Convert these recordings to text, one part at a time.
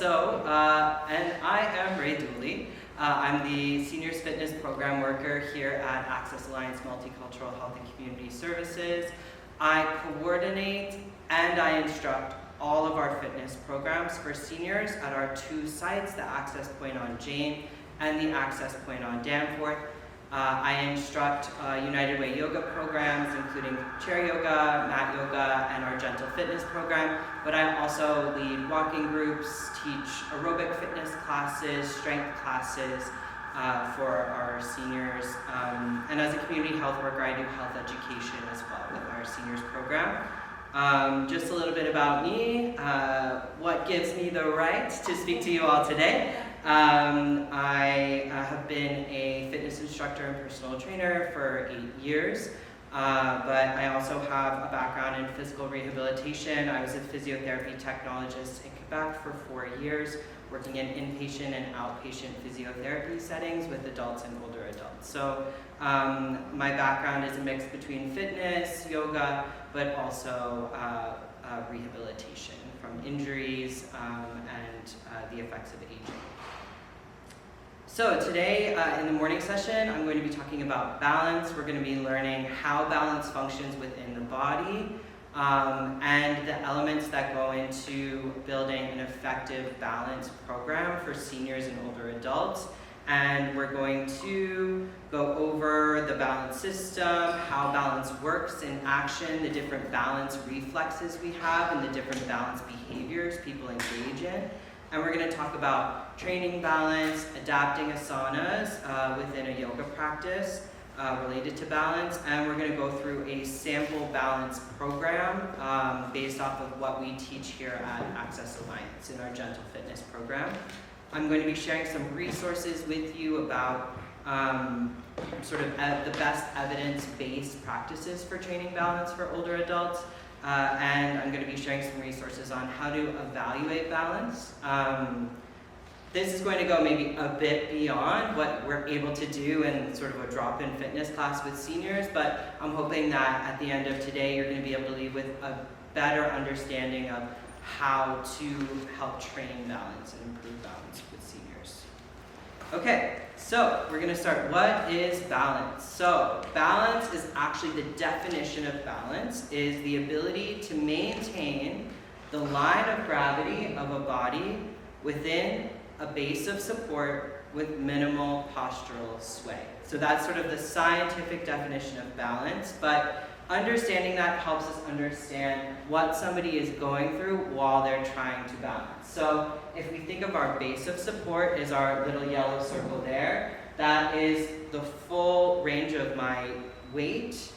And I am Ray Dooley. I'm the Seniors Fitness Program Worker here at Access Alliance Multicultural Health and Community Services. I coordinate and I instruct all of our fitness programs for seniors at our two sites, the Access Point on Jane and the Access Point on Danforth. I instruct United Way yoga programs, including chair yoga, mat yoga, and our gentle fitness program. But I also lead walking groups, teach aerobic fitness classes, strength classes for our seniors. And as a community health worker, I do health education as well with our seniors program. Just a little bit about me, what gives me the right to speak to you all today. I have been a fitness instructor and personal trainer for 8 years, but I also have a background in physical rehabilitation. I was a physiotherapy technologist in Quebec for 4 years, working in inpatient and outpatient physiotherapy settings with adults and older adults. So my background is a mix between fitness, yoga, but also rehabilitation from injuries and the effects of aging. So today in the morning session, I'm going to be talking about balance. We're going to be learning how balance functions within the body and the elements that go into building an effective balance program for seniors and older adults. And we're going to go over the balance system, how balance works in action, the different balance reflexes we have, and the different balance behaviors people engage in. And we're going to talk about training balance, adapting asanas within a yoga practice related to balance, and we're going to go through a sample balance program based off of what we teach here at Access Alliance in our Gentle Fitness program. I'm going to be sharing some resources with you about the best evidence-based practices for training balance for older adults. And I'm going to be sharing some resources on how to evaluate balance. This is going to go maybe a bit beyond what we're able to do in sort of a drop-in fitness class with seniors, but I'm hoping that at the end of today you're going to be able to leave with a better understanding of how to help train balance and improve balance with seniors. Okay, so we're going to start. What is balance? So balance is actually the definition of balance is the ability to maintain the line of gravity of a body within a base of support with minimal postural sway. So that's sort of the scientific definition of balance, but understanding that helps us understand what somebody is going through while they're trying to balance. So if we think of our base of support as our little yellow circle there, that is the full range of my weight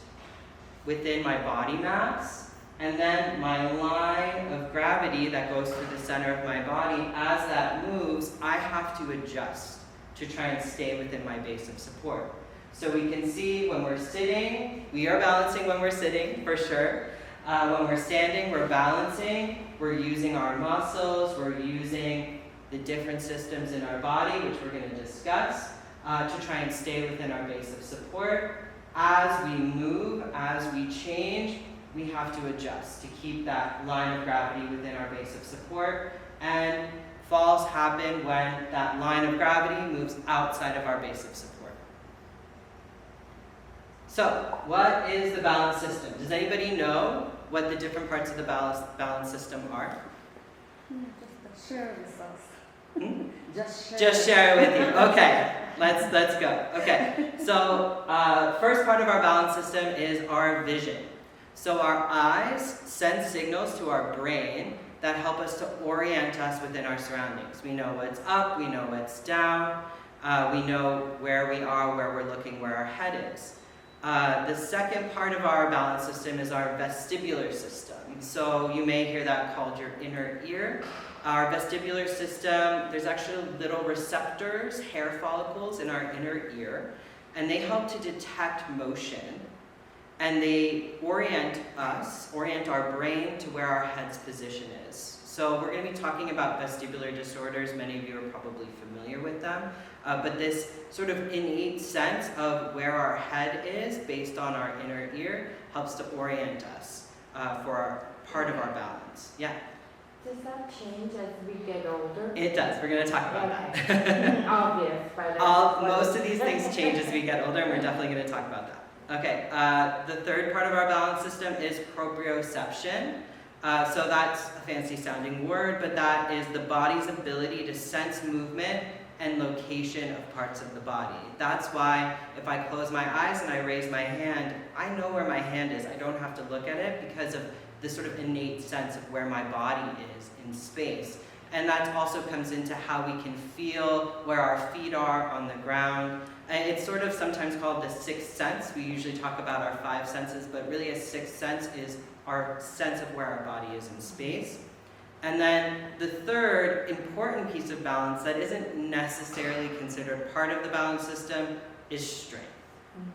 within my body mass, and then my line of gravity that goes through the center of my body. As that moves, I have to adjust to try and stay within my base of support. So we can see when we're sitting, we are balancing when we're sitting, for sure. When we're standing, we're balancing. We're using our muscles. We're using the different systems in our body, which we're going to discuss, to try and stay within our base of support. As we move, as we change, we have to adjust to keep that line of gravity within our base of support. And falls happen when that line of gravity moves outside of our base of support. So, what is the balance system? Does anybody know what the different parts of the balance system are? Just share with us. Just share it with you. Okay, let's go. Okay, so first part of our balance system is our vision. So our eyes send signals to our brain that help us to orient us within our surroundings. We know what's up, we know what's down, we know where we are, where we're looking, where our head is. The second part of our balance system is our vestibular system. So you may hear that called your inner ear. Our vestibular system, there's actually little receptors, hair follicles in our inner ear, and they help to detect motion, and they orient our brain to where our head's position is. So we're going to be talking about vestibular disorders. Many of you are probably familiar with them. But this sort of innate sense of where our head is based on our inner ear helps to orient us for part of our balance. Yeah? Does that change as we get older? older? It does. We're going to talk about that. Okay. Obvious, but Most of these things change as we get older, and we're definitely going to talk about that. Okay, the third part of our balance system is proprioception. So that's a fancy sounding word, but that is the body's ability to sense movement and location of parts of the body. That's why if I close my eyes and I raise my hand, I know where my hand is. I don't have to look at it because of this sort of innate sense of where my body is in space. And that also comes into how we can feel where our feet are on the ground. And it's sort of sometimes called the sixth sense. We usually talk about our five senses, but really a sixth sense is our sense of where our body is in space. And then the third important piece of balance that isn't necessarily considered part of the balance system is strength,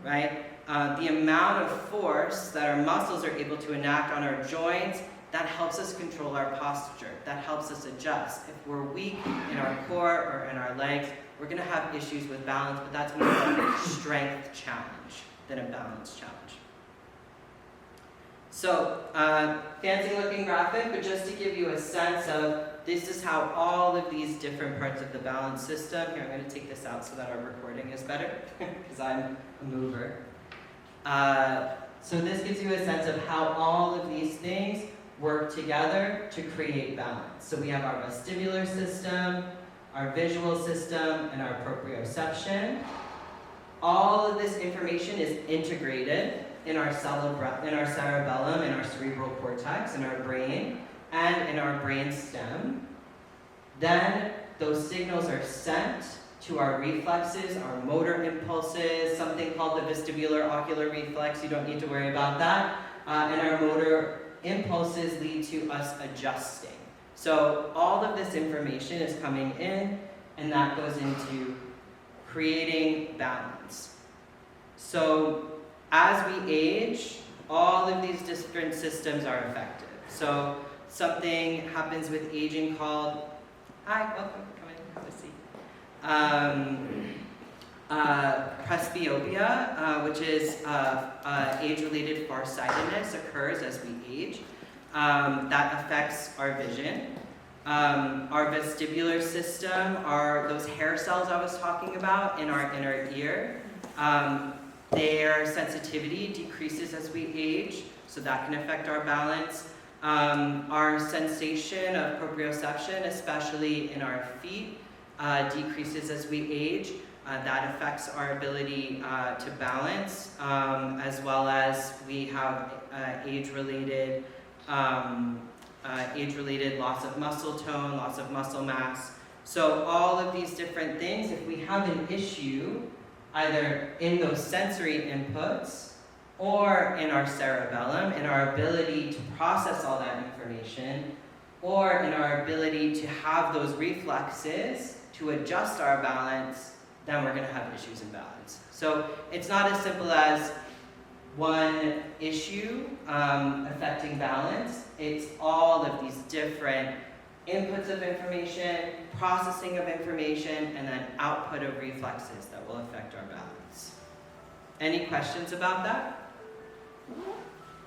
right? The amount of force that our muscles are able to enact on our joints, that helps us control our posture. That helps us adjust. If we're weak in our core or in our legs, we're going to have issues with balance, but that's more of a strength challenge than a balance challenge. So, fancy looking graphic, but just to give you a sense of this is how all of these different parts of the balance system, here I'm going to take this out so that our recording is better, because I'm a mover. So this gives you a sense of how all of these things work together to create balance. So we have our vestibular system, our visual system, and our proprioception. All of this information is integrated in our cerebellum, in our cerebral cortex, in our brain, and in our brain stem. Then those signals are sent to our reflexes, our motor impulses, something called the vestibular ocular reflex. You don't need to worry about that. And our motor impulses lead to us adjusting. So all of this information is coming in, and that goes into creating balance. So as we age, all of these different systems are affected. So something happens with aging called, hi, welcome, come in, have a seat. Presbyopia, which is age-related farsightedness, occurs as we age. That affects our vision. Our vestibular system are those hair cells I was talking about in our inner ear. Their sensitivity decreases as we age, so that can affect our balance. Our sensation of proprioception, especially in our feet, decreases as we age. That affects our ability to balance, as well as we have age-related loss of muscle tone, loss of muscle mass. So all of these different things, if we have an issue, either in those sensory inputs or in our cerebellum, in our ability to process all that information, or in our ability to have those reflexes to adjust our balance, then we're going to have issues in balance. So it's not as simple as one issue affecting balance. It's all of these different inputs of information, processing of information, and then output of reflexes that will affect our balance. Any questions about that?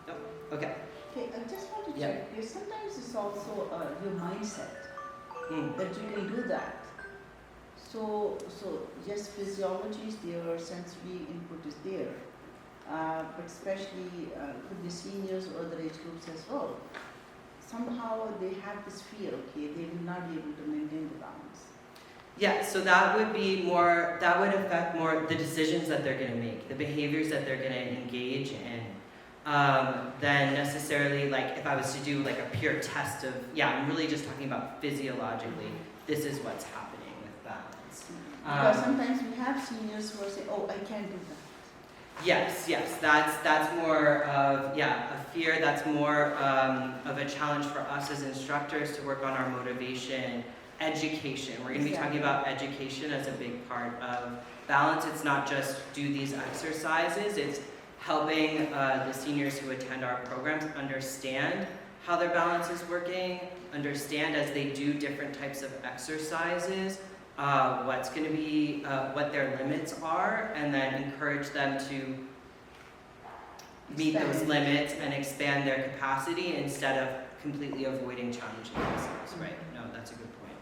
No? Okay. Okay, I just want to Yeah. check. Because sometimes it's also your mindset that you can do that. So yes, physiology is there, sensory input is there, but especially with the seniors or other age groups as well. Somehow they have this fear, okay, they will not be able to maintain the balance. Yeah, so that would affect more the decisions that they're going to make, the behaviors that they're going to engage in, than necessarily like if I was to do like a pure test of, I'm really just talking about physiologically, this is what's happening with balance. Because sometimes we have seniors who are saying, oh, I can't do that. Yes, that's more of, a fear, that's more of a challenge for us as instructors to work on our motivation, education. We're going to be talking about education as a big part of balance. It's not just do these exercises, it's helping the seniors who attend our programs understand how their balance is working, understand as they do different types of exercises, what's going to be, what their limits are, and then encourage them to meet those limits and expand their capacity instead of completely avoiding challenging themselves, right? No, that's a good point.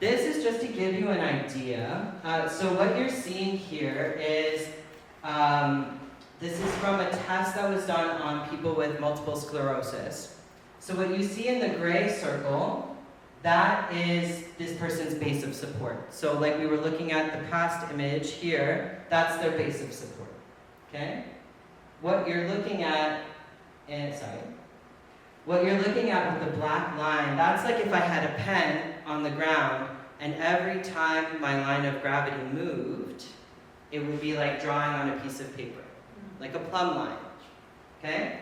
This is just to give you an idea. So what you're seeing here is, this is from a test that was done on people with multiple sclerosis. So what you see in the gray circle, that is this person's base of support. So like we were looking at the past image here, that's their base of support, okay? What you're looking at, what you're looking at with the black line, that's like if I had a pen on the ground and every time my line of gravity moved, it would be like drawing on a piece of paper, like a plumb line, okay?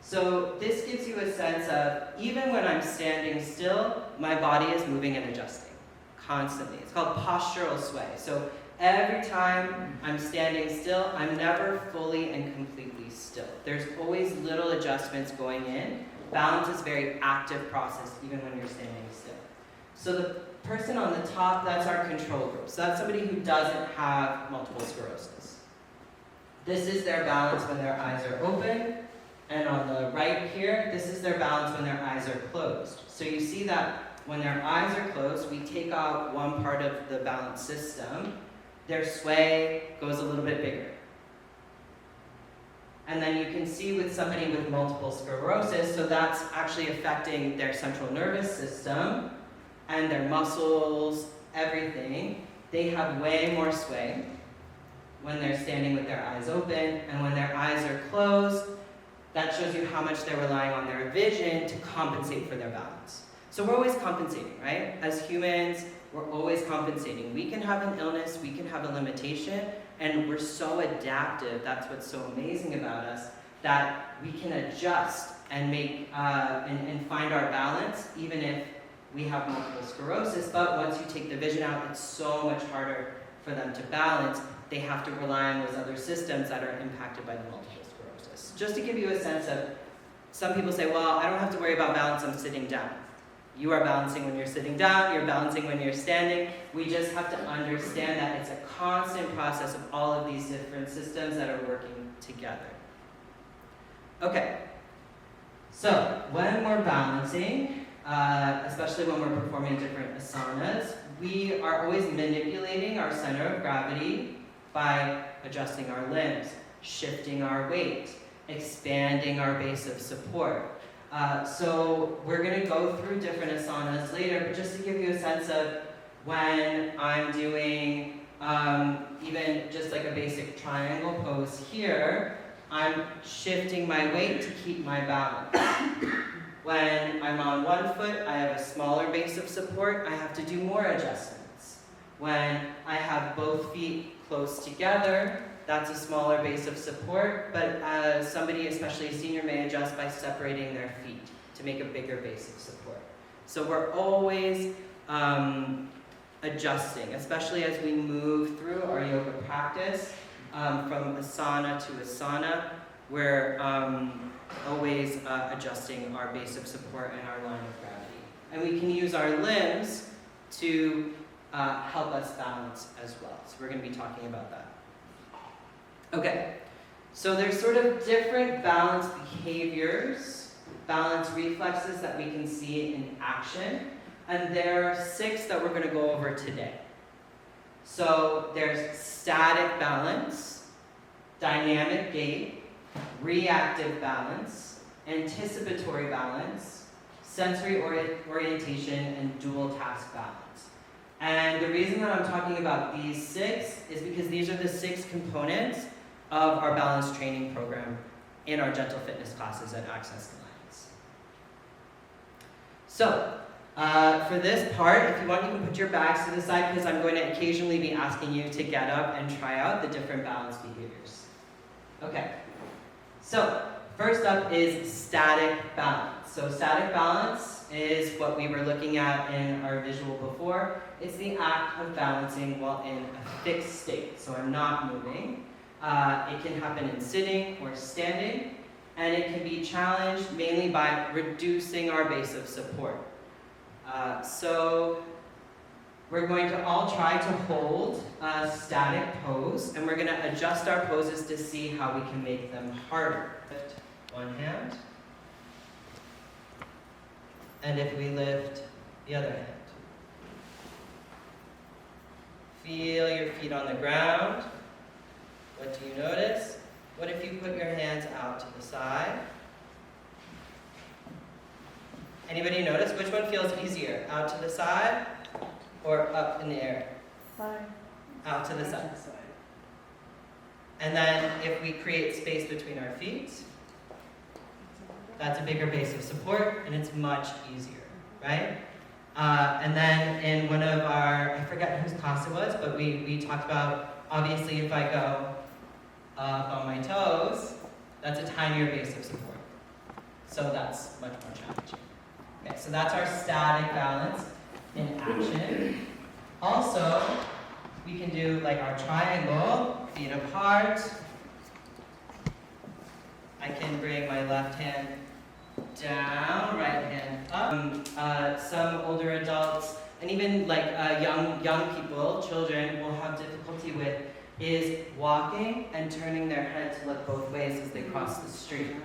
So this gives you a sense of, even when I'm standing still, my body is moving and adjusting constantly. It's called postural sway. So every time I'm standing still, I'm never fully and completely still. There's always little adjustments going in. Balance is a very active process, even when you're standing still. So the person on the top, that's our control group. So that's somebody who doesn't have multiple sclerosis. This is their balance when their eyes are open. And on the right here, this is their balance when their eyes are closed. So you see that when their eyes are closed, we take out one part of the balance system. Their sway goes a little bit bigger. And then you can see with somebody with multiple sclerosis, so that's actually affecting their central nervous system and their muscles, everything. They have way more sway when they're standing with their eyes open, and when their eyes are closed, that shows you how much they're relying on their vision to compensate for their balance. So we're always compensating, right? As humans, we're always compensating. We can have an illness, we can have a limitation, and we're so adaptive, that's what's so amazing about us, that we can adjust and make and find our balance, even if we have multiple sclerosis. But once you take the vision out, it's so much harder for them to balance. They have to rely on those other systems that are impacted by the multiple sclerosis. Just to give you a sense of, some people say, well, I don't have to worry about balance, I'm sitting down. You are balancing when you're sitting down, you're balancing when you're standing. We just have to understand that it's a constant process of all of these different systems that are working together. Okay, so when we're balancing, especially when we're performing different asanas, we are always manipulating our center of gravity by adjusting our limbs, shifting our weight, expanding our base of support. So we're going to go through different asanas later, but just to give you a sense of when I'm doing even just like a basic triangle pose here, I'm shifting my weight to keep my balance. When I'm on one foot, I have a smaller base of support, I have to do more adjustments. When I have both feet close together, that's a smaller base of support, but somebody, especially a senior, may adjust by separating their feet to make a bigger base of support. So we're always adjusting, especially as we move through our yoga practice from asana to asana. We're always adjusting our base of support and our line of gravity. And we can use our limbs to help us balance as well. So we're going to be talking about that. Okay, so there's sort of different balance behaviors, balance reflexes that we can see in action, and there are 6 that we're going to go over today. So there's static balance, dynamic gait, reactive balance, anticipatory balance, sensory orientation, and dual task balance. And the reason that I'm talking about these 6 is because these are the 6 components of our balance training program in our gentle fitness classes at Access Alliance. So, for this part, if you want, you can put your bags to the side because I'm going to occasionally be asking you to get up and try out the different balance behaviors. Okay, so first up is static balance. So static balance is what we were looking at in our visual before. It's the act of balancing while in a fixed state. So I'm not moving. It can happen in sitting or standing, and it can be challenged mainly by reducing our base of support. So we're going to all try to hold a static pose, and we're going to adjust our poses to see how we can make them harder. Lift one hand, and if we lift the other hand. feel your feet on the ground. What do you notice? What if you put your hands out to the side? Anybody notice which one feels easier? Out to the side or up in the air? Fine. Out to the side. And then if we create space between our feet, that's a bigger base of support and it's much easier, right? And then in one of our, I forget whose class it was, but we talked about, obviously if I go up on my toes, that's a tinier base of support. So that's much more challenging. Okay, so that's our static balance in action. Also, we can do like our triangle, feet apart. I can bring my left hand down, right hand up. Some older adults, and even like young people, children, will have difficulty with is walking and turning their head to look both ways as they cross the street.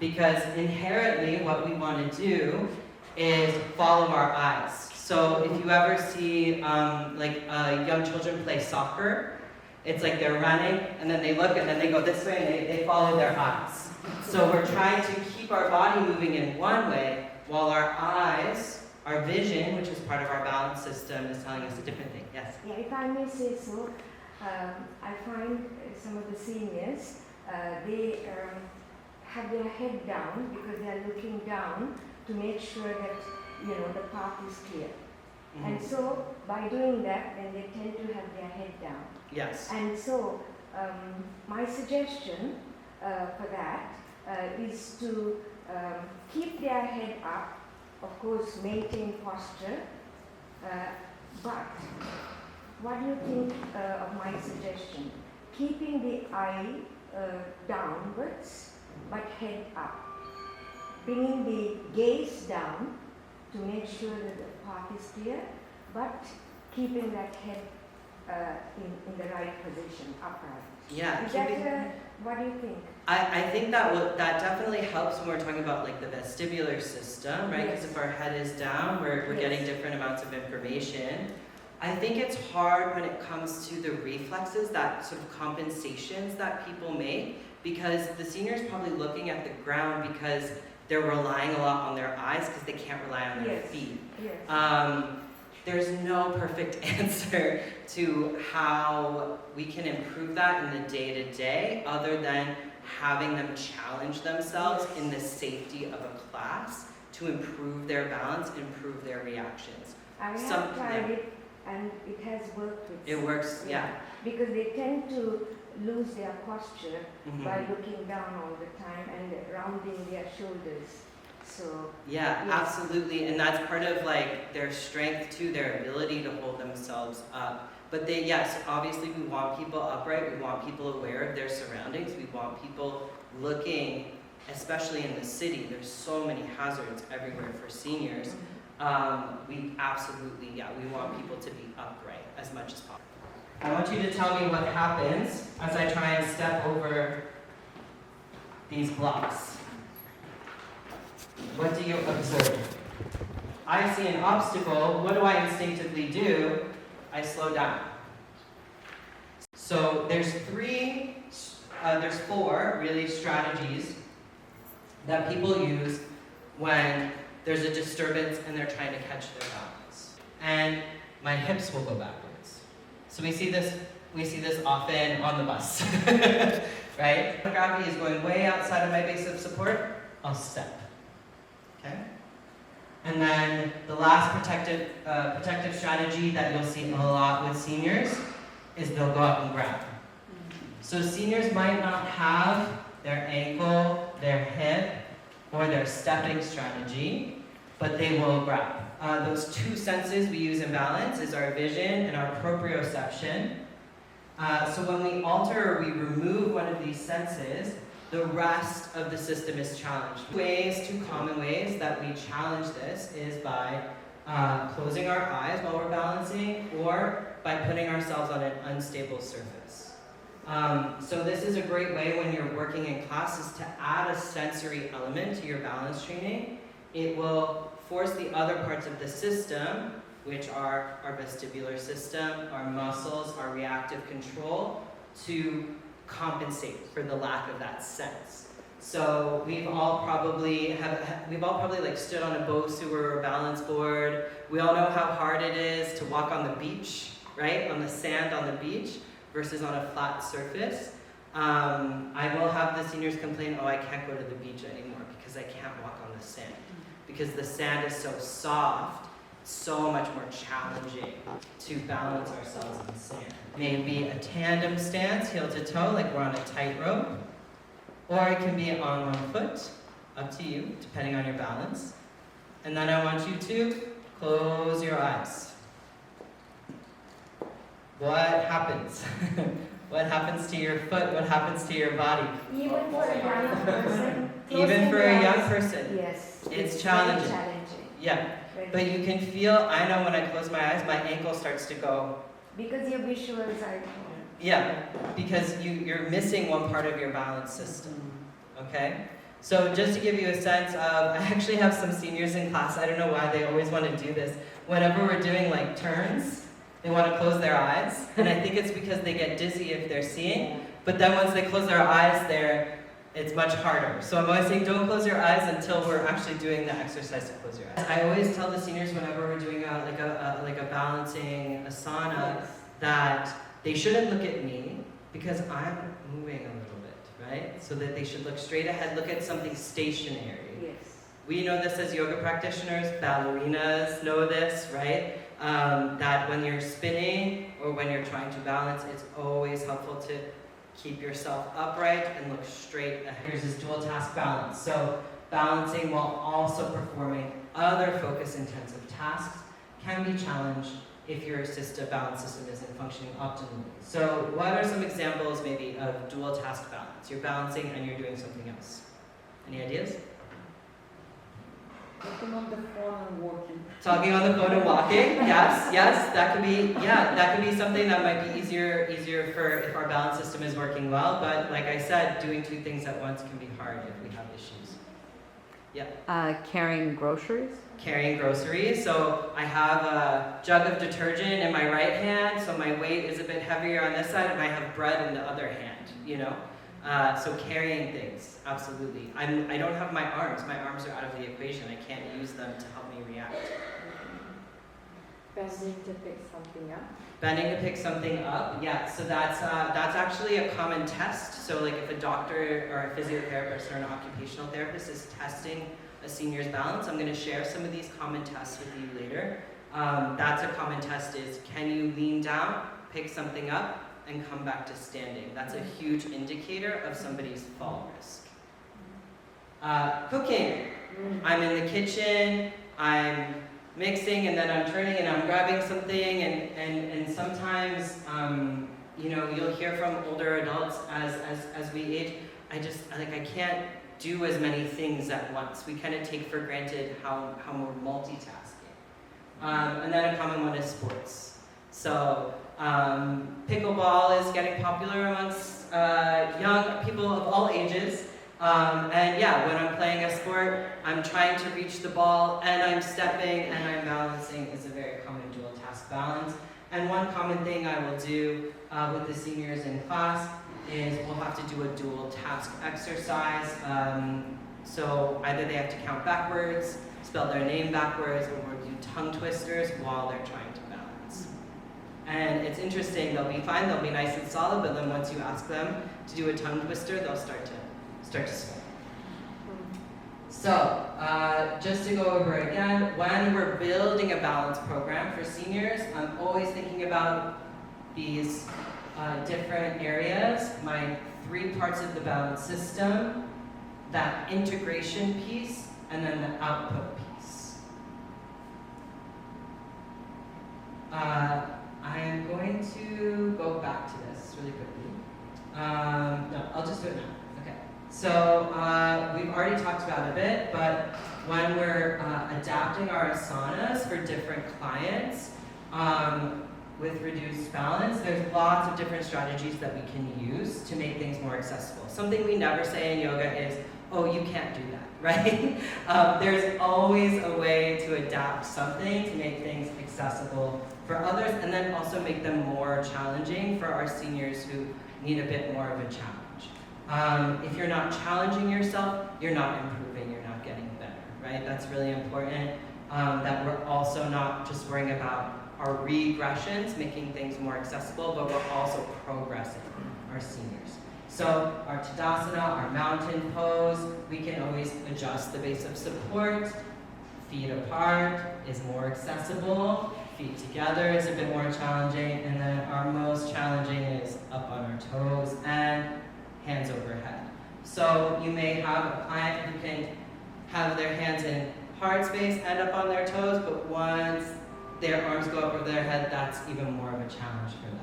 Because inherently what we want to do is follow our eyes. So if you ever see young children play soccer, it's like they're running and then they look and then they go this way and they follow their eyes. So we're trying to keep our body moving in one way while our eyes, our vision, which is part of our balance system, is telling us a different thing. Yes? Yeah, if I may say so, I find some of the seniors, they have their head down because they are looking down to make sure that, the path is clear. Mm-hmm. And so, by doing that, then they tend to have their head down. Yes. And so, my suggestion for that is to keep their head up, of course, maintain posture, but what do you think of my suggestion? Keeping the eye downwards, but head up. Bringing the gaze down to make sure that the path is clear, but keeping that head in the right position, upright. Yeah. Is that, what do you think? I think that definitely helps when we're talking about like the vestibular system, right? Because Yes. if our head is down, we're Yes. getting different amounts of information. I think it's hard when it comes to the reflexes, that sort of compensations that people make, because the senior's probably looking at the ground because they're relying a lot on their eyes because they can't rely on their Yes. feet. Yes. There's no perfect answer to how we can improve that in the day-to-day other than having them challenge themselves Yes. in the safety of a class to improve their balance, improve their reactions. I have Some- tried it and it has worked with It some. works, yeah. Because they tend to lose their posture Mhm. by looking down all the time and rounding their shoulders. So, Yeah, Yes. absolutely, and that's part of like their strength too, their ability to hold themselves up. But yes, obviously we want people upright, we want people aware of their surroundings, we want people looking, especially in the city, there's so many hazards everywhere for seniors. We absolutely, we want people to be upright as much as possible. I want you to tell me what happens as I try and step over these blocks. What do you observe? I see an obstacle. What do I instinctively do? I slow down. So there's four really strategies that people use when there's a disturbance and they're trying to catch their balance. And my hips will go backwards. So we see this often on the bus, right? Gravity is going way outside of my base of support. I'll step. Okay? And then the last protective strategy that you'll see a lot with seniors is they'll go up and grab. So seniors might not have their ankle, their hip, or their stepping strategy, but they will grab. Those two senses we use in balance is our vision and our proprioception. So when we alter or we remove one of these senses, the rest of the system is challenged. Two common ways that we challenge this is by closing our eyes while we're balancing or by putting ourselves on an unstable surface. So this is a great way when you're working in classes to add a sensory element to your balance training. It will force the other parts of the system which are our vestibular system, our muscles, our reactive control, to compensate for the lack of that sense. So we've all probably like stood on a Bosu or a balance board. We all know how hard it is to walk on the beach, right? On the sand on the beach versus on a flat surface. I will have the seniors complain, oh, I can't go to the beach anymore because I can't walk on the sand. Because the sand is so soft, so much more challenging to balance ourselves on sand. Maybe a tandem stance, heel to toe, like we're on a tightrope. Or it can be on one foot, up to you, depending on your balance. And then I want you to close your eyes. What happens? What happens to your foot? What happens to your body? Even for a young person. Even for a young person. Yes. It's challenging. Very challenging. Yeah. But you can feel, I know when I close my eyes, my ankle starts to go. Because your visuals are. Yeah, because you're missing one part of your balance system. Okay? So just to give you a sense of, I actually have some seniors in class, I don't know why they always want to do this. Whenever we're doing like turns, they want to close their eyes. And I think it's because they get dizzy if they're seeing. But then once they close their eyes, it's much harder. So I'm always saying don't close your eyes until we're actually doing the exercise to close your eyes. I always tell the seniors whenever we're doing a balancing asana that they shouldn't look at me because I'm moving a little bit, right? So that they should look straight ahead, look at something stationary. Yes. We know this as yoga practitioners, ballerinas know this, right? That when you're spinning or when you're trying to balance, it's always helpful to keep yourself upright and look straight ahead. Here's this dual task balance. So balancing while also performing other focus-intensive tasks can be challenged if your balance system isn't functioning optimally. So what are some examples maybe of dual task balance? You're balancing and you're doing something else. Any ideas? Talking on the phone and walking. Talking on the phone and walking, yes, that could be something that might be easier for if our balance system is working well, but like I said, doing two things at once can be hard if we have issues. Yeah. Carrying groceries? Carrying groceries, so I have a jug of detergent in my right hand, so my weight is a bit heavier on this side, and I have bread in the other hand, you know? So carrying things, absolutely. I don't have my arms are out of the equation. I can't use them to help me react. Bending to pick something up? Bending to pick something up, yeah. So that's actually a common test. So like if a doctor or a physiotherapist or an occupational therapist is testing a senior's balance, I'm going to share some of these common tests with you later. That's a common test is, can you lean down, pick something up, and come back to standing? That's a huge indicator of somebody's fall risk. Cooking. I'm in the kitchen, I'm mixing, and then I'm turning and I'm grabbing something, and sometimes, you'll hear from older adults as we age, I can't do as many things at once. We kind of take for granted how we're multitasking. And then a common one is sports. So pickleball is getting popular amongst young people of all ages. And yeah, when I'm playing a sport, I'm trying to reach the ball, and I'm stepping, and I'm balancing is a very common dual task balance. And one common thing I will do with the seniors in class is we'll have to do a dual task exercise. So either they have to count backwards, spell their name backwards, or we'll do tongue twisters while they're trying to balance. And it's interesting, they'll be fine, they'll be nice and solid, but then once you ask them to do a tongue twister, they'll start to swim. So, just to go over again, when we're building a balance program for seniors, I'm always thinking about these different areas, my 3 parts of the balance system, that integration piece, and then the output piece. I'm going to go back to this really quickly. No, I'll just do it now. So we've already talked about a bit, but when we're adapting our asanas for different clients with reduced balance, there's lots of different strategies that we can use to make things more accessible. Something we never say in yoga is, oh, you can't do that, right? There's always a way to adapt something to make things accessible for others, and then also make them more challenging for our seniors who need a bit more of a challenge. If you're not challenging yourself, you're not improving, you're not getting better, right? That's really important, that we're also not just worrying about our regressions, making things more accessible, but we're also progressing our seniors. So our Tadasana, our mountain pose, we can always adjust the base of support. Feet apart is more accessible. Feet together is a bit more challenging. And then our most challenging is up on our toes and hands overhead. So you may have a client who can have their hands in hard space and up on their toes, but once their arms go up over their head, that's even more of a challenge for them.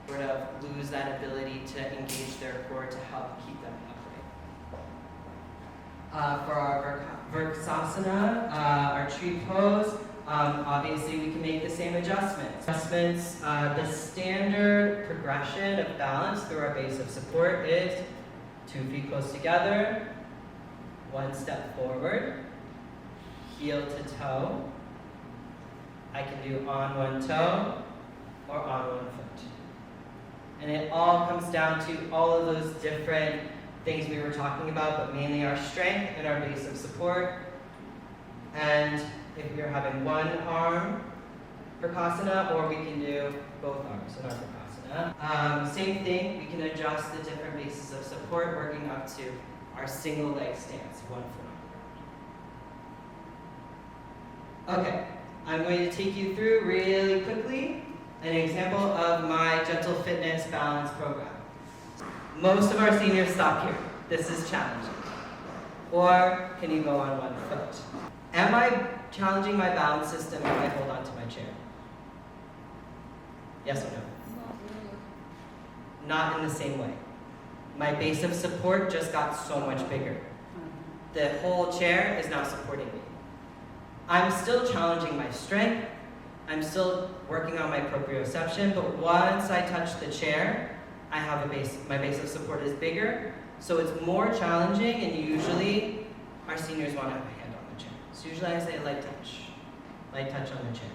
Sort of lose that ability to engage their core to help keep them upright. For our Vrksasana, our tree pose, obviously we can make the same adjustments. The standard progression of balance through our base of support is 2 feet close together, 1 step forward, heel to toe. I can do on 1 toe or on 1 foot. And it all comes down to all of those different things we were talking about, but mainly our strength and our base of support. And if we're having 1 arm Vrksasana, or we can do both arms in our Vrksasana. Same thing, we can adjust the different bases of support, working up to our single leg stance, 1 foot. Okay, I'm going to take you through really quickly an example of my Gentle Fitness Balance program. Most of our seniors stop here. This is challenging. Or can you go on 1 foot? Am I challenging my balance system if I hold on to my chair? Yes or no? Not in the same way. My base of support just got so much bigger. The whole chair is now supporting me. I'm still challenging my strength. I'm still working on my proprioception, but once I touch the chair, I have a base, my base of support is bigger, so it's more challenging, and usually our seniors want to have a hand on the chair. So usually I say light touch on the chair.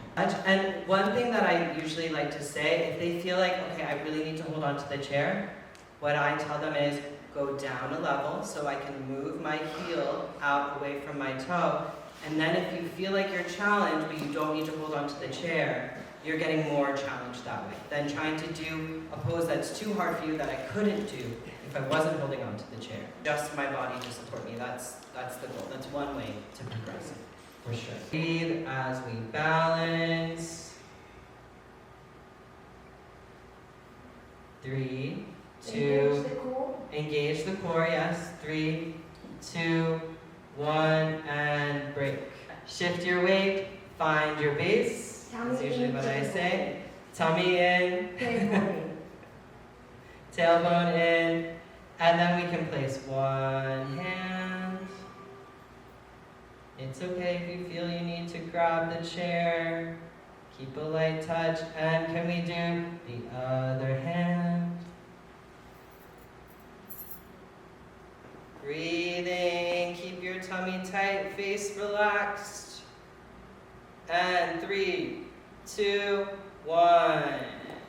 And one thing that I usually like to say, if they feel like, okay, I really need to hold on to the chair, what I tell them is go down a level so I can move my heel out away from my toe. And then if you feel like you're challenged, but you don't need to hold on to the chair, you're getting more challenged that way than trying to do a pose that's too hard for you that I couldn't do if I wasn't holding on to the chair. Just my body to support me. That's the goal. That's one way to progress it, for sure. Breathe as we balance. 3, 2. Engage the core. Engage the core, yes. 3, 2, 1, and break. Shift your weight, find your base. That's usually what I say. Tummy in, tailbone in, and then we can place 1 hand. It's okay if you feel you need to grab the chair. Keep a light touch, and can we do the other hand? Breathing, keep your tummy tight, face relaxed. And 3, 2, 1.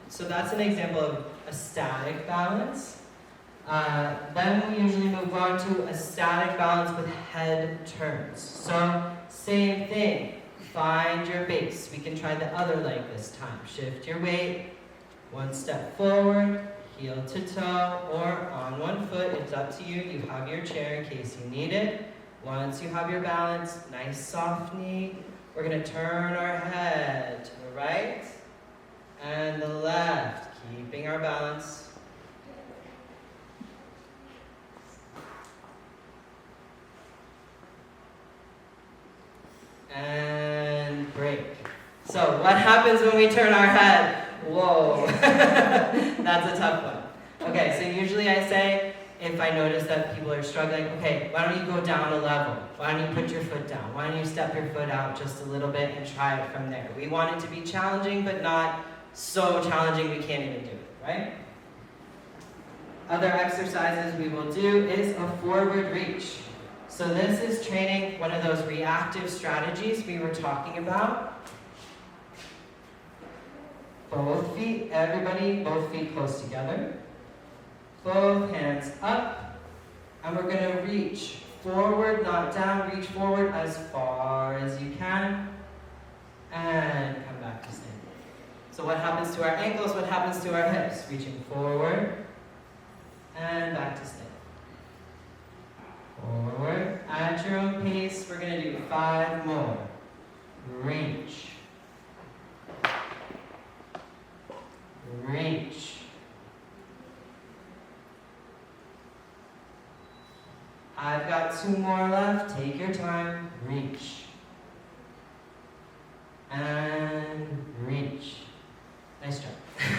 So that's an example of a static balance. Then we usually move on to a static balance with head turns. So same thing, find your base. We can try the other leg this time. Shift your weight, 1 step forward, heel to toe, or on 1 foot, it's up to you. You have your chair in case you need it. Once you have your balance, nice soft knee, we're gonna turn our head to the right and the left, keeping our balance. And break. So what happens when we turn our head? Whoa, that's a tough one. Okay, so usually I say, if I notice that people are struggling, okay, why don't you go down a level? Why don't you put your foot down? Why don't you step your foot out just a little bit and try it from there? We want it to be challenging, but not so challenging we can't even do it, right? Other exercises we will do is a forward reach. So this is training one of those reactive strategies we were talking about. Both feet, everybody, both feet close together. Both hands up. And we're going to reach forward, not down. Reach forward as far as you can. And come back to standing. So what happens to our ankles? What happens to our hips? Reaching forward and back to standing. Forward at your own pace. We're going to do 5 more. Reach. Reach. I've got 2 more left. Take your time. Reach. And reach. Nice job.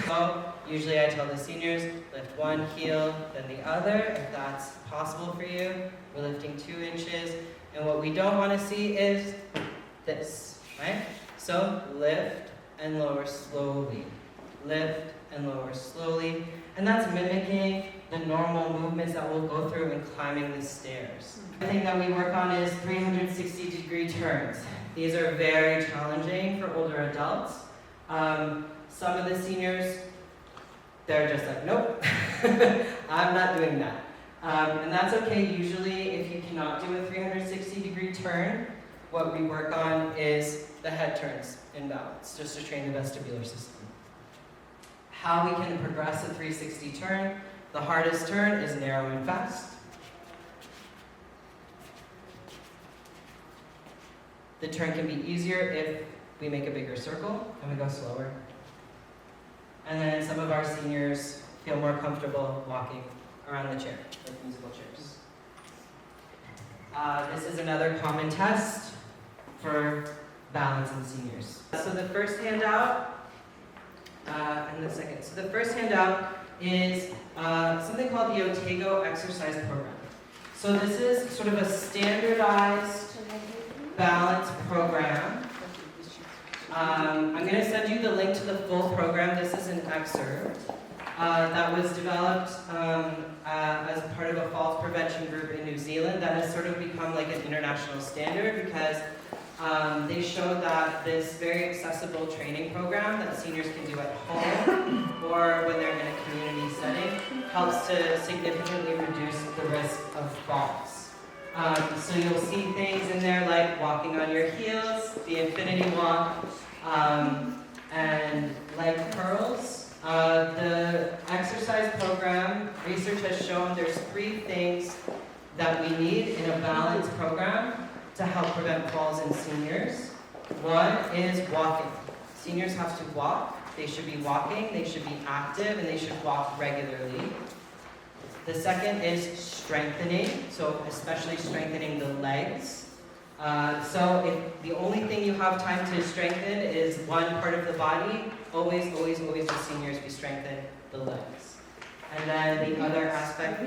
So, usually I tell the seniors, lift one heel, then the other, if that's possible for you. We're lifting 2 inches. And what we don't want to see is this, right? So, lift and lower slowly. Lift and lower slowly. And that's mimicking the normal movements that we'll go through in climbing the stairs. The thing that we work on is 360-degree turns. These are very challenging for older adults. Some of the seniors, they're just like, nope, I'm not doing that. And that's okay. Usually, if you cannot do a 360-degree turn, what we work on is the head turns in balance, just to train the vestibular system. How we can progress a 360 turn. The hardest turn is narrow and fast. The turn can be easier if we make a bigger circle and we go slower. And then some of our seniors feel more comfortable walking around the chair, like musical chairs. This is another common test for balance in seniors. So the first handout, and the second. So the first handout is something called the Otago Exercise Program. So this is sort of a standardized balance program. I'm going to send you the link to the full program. This is an excerpt that was developed as part of a falls prevention group in New Zealand that has sort of become like an international standard because they showed that this very accessible training program that seniors can do at home or when they're in a community setting helps to significantly reduce the risk of falls. So you'll see things in there like walking on your heels, the infinity walk, and leg curls. The exercise program, research has shown there's 3 things that we need in a balanced program to help prevent falls in seniors. One is walking. Seniors have to walk. They should be walking, they should be active, and they should walk regularly. The second is strengthening, so especially strengthening the legs. So if the only thing you have time to strengthen is one part of the body, always with seniors, we strengthen the legs. And then the other aspect,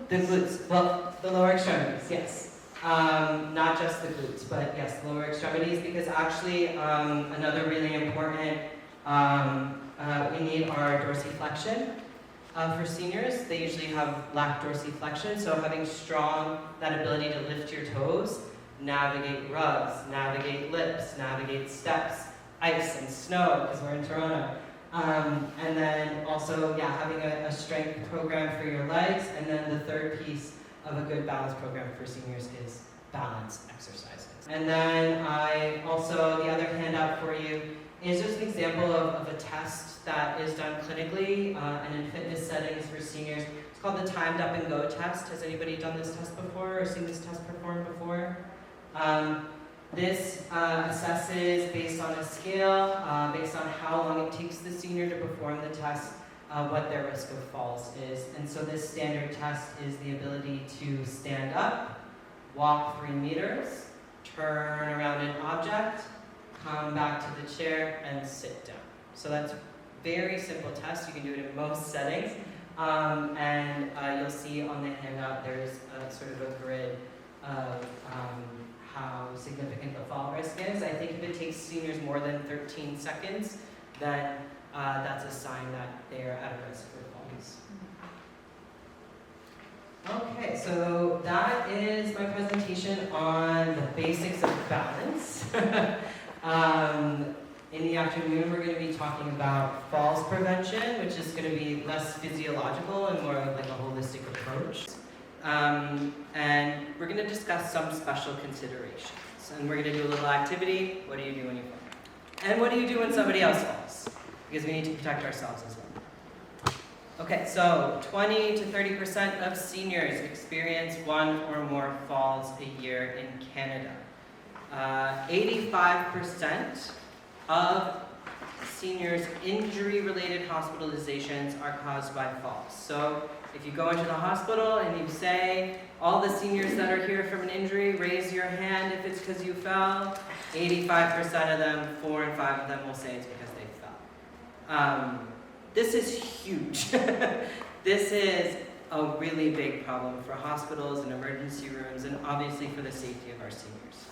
the glutes, well, the lower extremities, yes. Not just the glutes, but yes, lower extremities, because actually another really important, we need our dorsiflexion. For seniors, they usually have lack dorsiflexion, so having that ability to lift your toes, navigate rugs, navigate lips, navigate steps, ice and snow, because we're in Toronto. And then also, having a strength program for your legs, and then the third piece of a good balance program for seniors is balance exercises. And then the other handout for you is just an example of a test that is done clinically and in fitness settings for seniors. It's called the Timed Up and Go test. Has anybody done this test before or seen this test performed before? This assesses based on a scale, based on how long it takes the senior to perform the test, what their risk of falls is. And so this standard test is the ability to stand up, walk 3 meters, turn around an object, come back to the chair, and sit down. So that's a very simple test. You can do it in most settings. And you'll see on the handout there's sort of a grid of how significant the fall risk is. I think if it takes seniors more than 13 seconds, then that's a sign that they are at a risk for falls. Okay, so that is my presentation on the basics of balance. In the afternoon, we're going to be talking about falls prevention, which is going to be less physiological and more like a holistic approach. And we're going to discuss some special considerations. And we're going to do a little activity. What do you do when you fall? And what do you do when somebody else falls? Because we need to protect ourselves as well. Okay, so 20 to 30% of seniors experience one or more falls a year in Canada. 85% of seniors' injury-related hospitalizations are caused by falls. So if you go into the hospital and you say, all the seniors that are here from an injury, raise your hand if it's because you fell, 85% of them, 4 and 5 of them will say it's because they fell. This is huge. This is a really big problem for hospitals and emergency rooms and obviously for the safety of our seniors.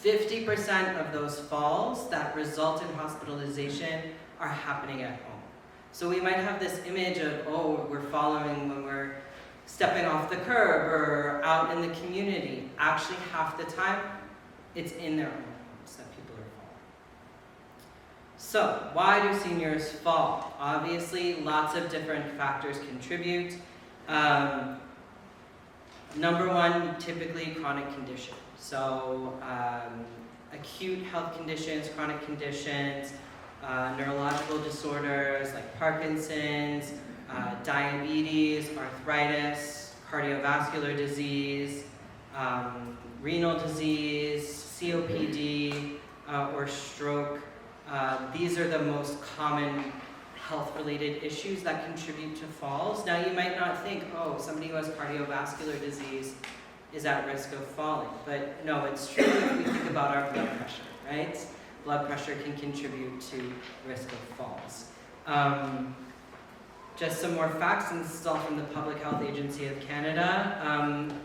50% of those falls that result in hospitalization are happening at home. So we might have this image of, oh, we're falling when we're stepping off the curb or out in the community. Actually, half the time, it's in their own homes that people are falling. So, why do seniors fall? Obviously, lots of different factors contribute. Number one, typically chronic condition. So, acute health conditions, chronic conditions, neurological disorders like Parkinson's, diabetes, arthritis, cardiovascular disease, renal disease, COPD, or stroke. These are the most common health-related issues that contribute to falls. Now you might not think, oh, somebody who has cardiovascular disease is at risk of falling. But no, it's true if we think about our blood pressure, right? Blood pressure can contribute to risk of falls. Just some more facts, and this is all from the Public Health Agency of Canada.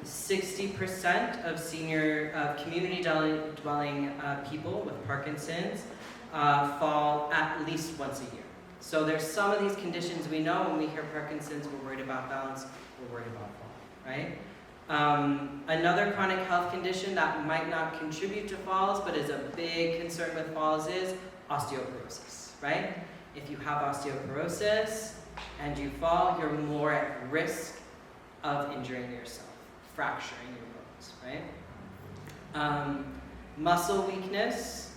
60% of community-dwelling people with Parkinson's fall at least once a year. So there's some of these conditions we know when we hear Parkinson's, we're worried about balance, we're worried about fall, right? Another chronic health condition that might not contribute to falls, but is a big concern with falls is osteoporosis, right? If you have osteoporosis and you fall, you're more at risk of injuring yourself, fracturing your bones, right? Muscle weakness.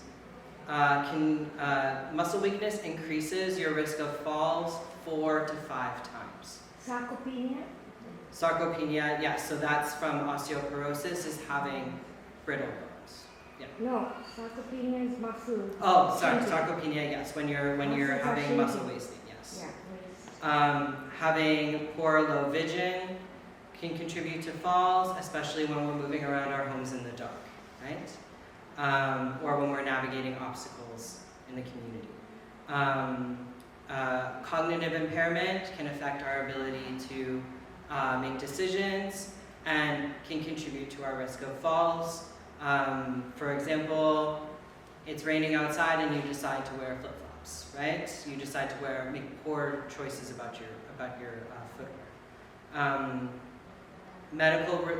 Muscle weakness increases your risk of falls 4 to 5 times. Sarcopenia? Sarcopenia, yes, so that's from osteoporosis, is having brittle bones. Yeah. No, sarcopenia is muscle. Oh, sorry, sarcopenia, yes, when you're having muscle wasting, yes. Yeah, Having poor or low vision can contribute to falls, especially when we're moving around our homes in the dark, right? Or when we're navigating obstacles in the community. Cognitive impairment can affect our ability to make decisions and can contribute to our risk of falls. For example, it's raining outside and you decide to wear flip-flops, right? You decide to make poor choices about your footwear.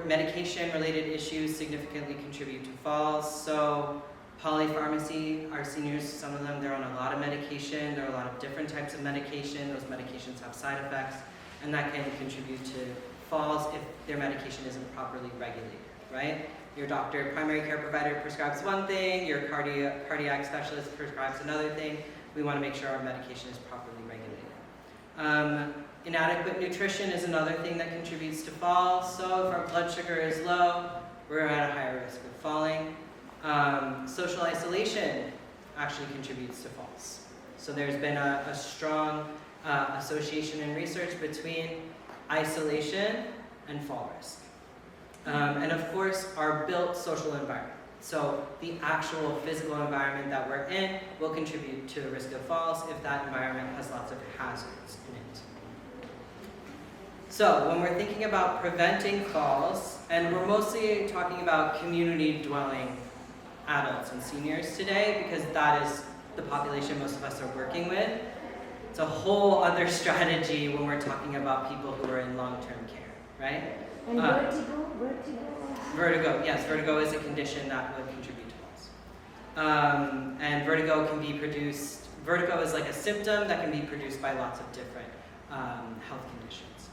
Medication-related issues significantly contribute to falls. So polypharmacy, our seniors, some of them, they're on a lot of medication. There are a lot of different types of medication. Those medications have side effects, and that can contribute to falls if their medication isn't properly regulated, right? Your doctor, primary care provider prescribes one thing, your cardiac specialist prescribes another thing. We want to make sure our medication is properly regulated. Inadequate nutrition is another thing that contributes to falls. So if our blood sugar is low, we're at a higher risk of falling. Social isolation actually contributes to falls. So there's been a strong association in research between isolation and fall risk. And of course, our built social environment. So the actual physical environment that we're in will contribute to the risk of falls if that environment has lots of hazards in it. So when we're thinking about preventing falls, and we're mostly talking about community-dwelling adults and seniors today because that is the population most of us are working with. It's a whole other strategy when we're talking about people who are in long-term care, right? And Uh, vertigo. Vertigo, yes, vertigo is a condition that would contribute to falls. And vertigo can be produced, vertigo is like a symptom that can be produced by lots of different health conditions.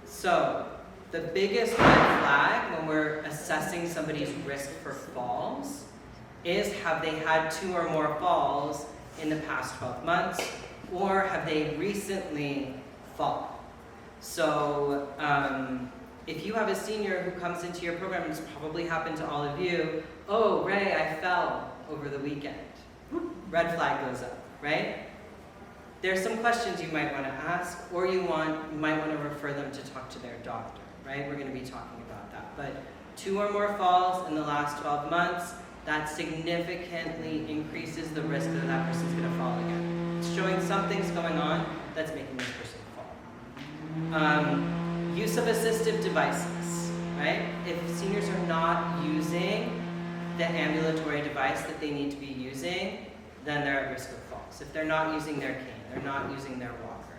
So the biggest red flag when we're assessing somebody's risk for falls is, have they had 2 or more falls in the past 12 months, or have they recently fallen? So if you have a senior who comes into your program, and it's probably happened to all of you, oh, Ray, I fell over the weekend. Red flag goes up, right? There's some questions you might want to ask, or you might want to refer them to talk to their doctor, right? We're going to be talking about that. But 2 or more falls in the last 12 months, that significantly increases the risk that person's going to fall again. It's showing something's going on that's making this person fall. Use of assistive devices, right? If seniors are not using the ambulatory device that they need to be using, then they're at risk of falls. If they're not using their cane, they're not using their walker.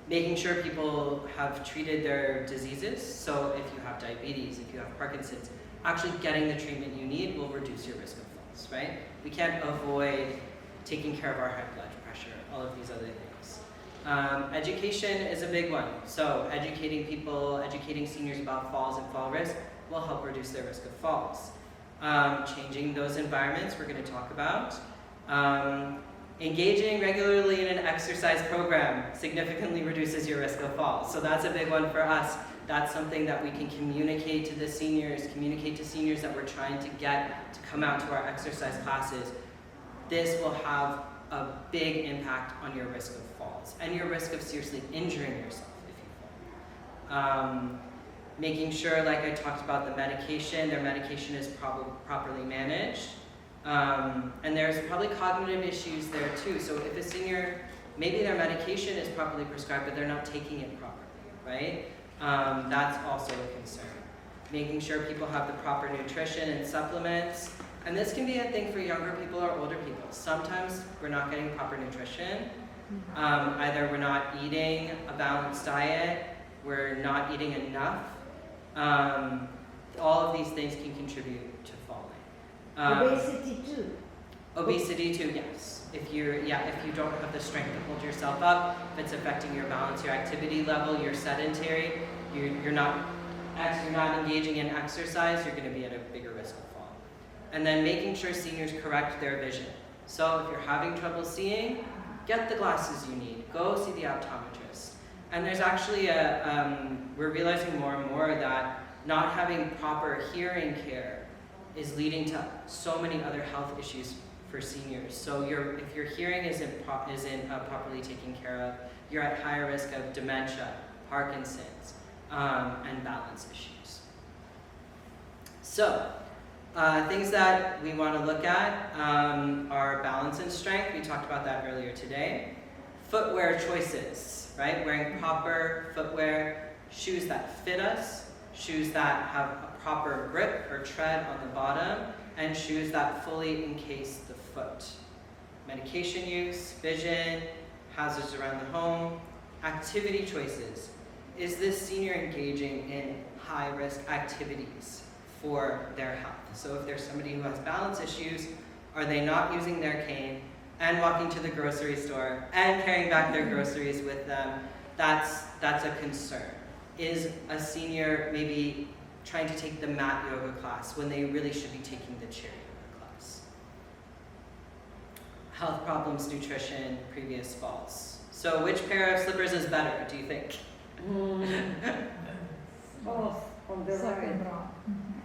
Making sure people have treated their diseases. So if you have diabetes, if you have Parkinson's, actually getting the treatment you need will reduce your risk of falls, right? We can't avoid taking care of our high blood pressure, all of these other things. Education is a big one. So educating people, educating seniors about falls and fall risk will help reduce their risk of falls. Changing those environments we're going to talk about. Engaging regularly in an exercise program significantly reduces your risk of falls. So that's a big one for us. That's something that we can communicate to the seniors, communicate to seniors that we're trying to get to come out to our exercise classes. This will have a big impact on your risk of falls and your risk of seriously injuring yourself if you fall. Making sure, like I talked about, the medication, their medication is properly managed. And there's probably cognitive issues there too. So if a senior, maybe their medication is properly prescribed, but they're not taking it properly, right? That's also a concern. Making sure people have the proper nutrition and supplements. And this can be a thing for younger people or older people. Sometimes we're not getting proper nutrition. Either we're not eating a balanced diet, we're not eating enough. All of these things can contribute to falling. Obesity too. Obesity too, yes. If you don't have the strength to hold yourself up, if it's affecting your balance, your activity level, you're sedentary, you're not engaging in exercise, you're going to be at a bigger risk of fall. And then making sure seniors correct their vision. So if you're having trouble seeing, get the glasses you need. Go see the optometrist. And there's actually we're realizing more and more that not having proper hearing care is leading to so many other health issues for seniors. So if your hearing isn't properly taken care of, you're at higher risk of dementia, Parkinson's, and balance issues. So things that we want to look at are balance and strength. We talked about that earlier today. Footwear choices, right? Wearing proper footwear, shoes that fit us, shoes that have a proper grip or tread on the bottom, and shoes that fully encase the foot. Medication use, vision, hazards around the home, activity choices. Is this senior engaging in high-risk activities for their health? So if there's somebody who has balance issues, are they not using their cane and walking to the grocery store and carrying back their groceries with them? That's a concern. Is a senior maybe trying to take the mat yoga class when they really should be taking the chair yoga class? Health problems, nutrition, previous falls. So which pair of slippers is better, do you think? Oh, on the right.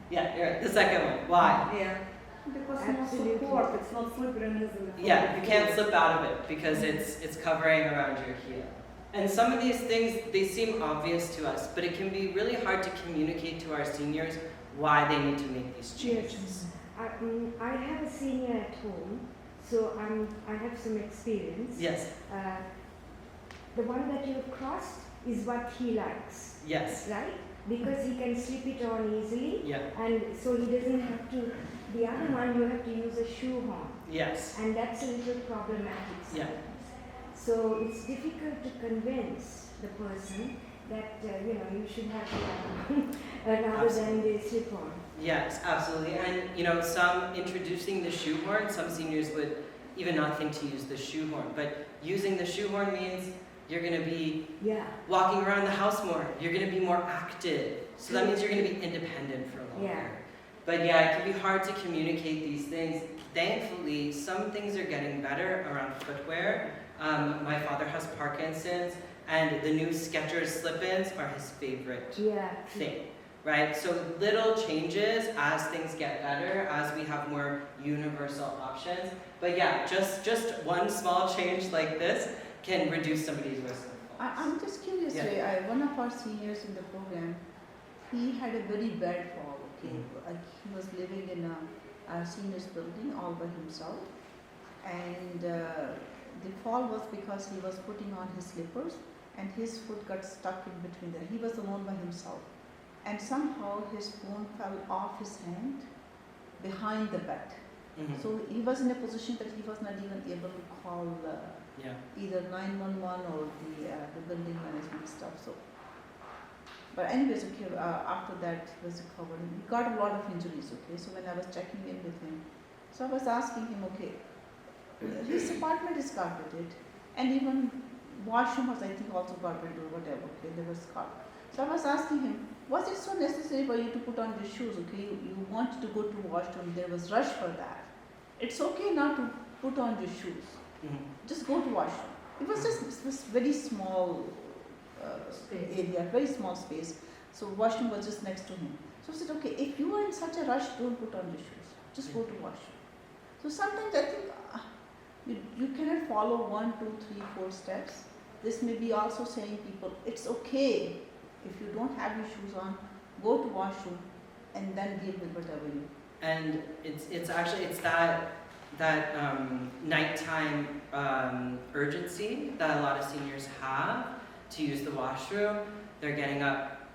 Yeah, you're right. The second one. Why? Yeah. Because Absolutely. it's support, it's not slippery, isn't it? Yeah, you can't slip out of it because it's covering around your heel. And some of these things, they seem obvious to us, but it can be really hard to communicate to our seniors why they need to make these changes. I have a senior at home, so I have some experience. Yes. The one that you've crossed is what he likes. Yes. Right? Because he can slip it on easily. Yeah. And so he doesn't have to, the other one you have to use a shoe horn. Yes. And that's a little problematic Yeah. sometimes. So it's difficult to convince the person that you should have the other one rather than the slip-on. Yes, absolutely. And some introducing the shoehorn, some seniors would even not think to use the shoehorn. But using the shoehorn means you're going to be walking around the house more. You're going to be more active. So that means you're going to be independent for longer. Yeah. But yeah, it can be hard to communicate these things. Thankfully, some things are getting better around footwear. My father has Parkinson's, and the new Skechers slip-ins are his favorite thing, right? So little changes as things get better, as we have more universal options. But yeah, just one small change like this can reduce somebody's risk of falls. I'm just curious, Yeah. Ray. One of our seniors in the program, he had a very bad fall. Okay, like he was living in a seniors building all by himself, and the fall was because he was putting on his slippers, and his foot got stuck in between there. He was alone by himself, and somehow his phone fell off his hand behind the bed. Mhm. So he was in a position that he was not even able to call either 911 or the building management stuff. So, but anyways, okay. After that, he was recovered. He got a lot of injuries. Okay, so when I was checking in with him, so I was asking him, okay, his apartment is carpeted, and even washroom was, I think, also carpeted or whatever. Okay, there was carpet. So I was asking him, was it so necessary for you to put on the shoes? Okay, you wanted to go to washroom. There was rush for that. It's okay not to put on your shoes. Just go to washroom. It was just this very small area, very small space. So washroom was just next to him. So I said, okay, if you are in such a rush, don't put on your shoes. Just go to washroom. So sometimes I think you cannot follow 1, 2, 3, 4 steps. This may be also saying people, it's okay if you don't have your shoes on, go to washroom and then deal with whatever you. And it's actually that nighttime urgency that a lot of seniors have to use the washroom. They're getting up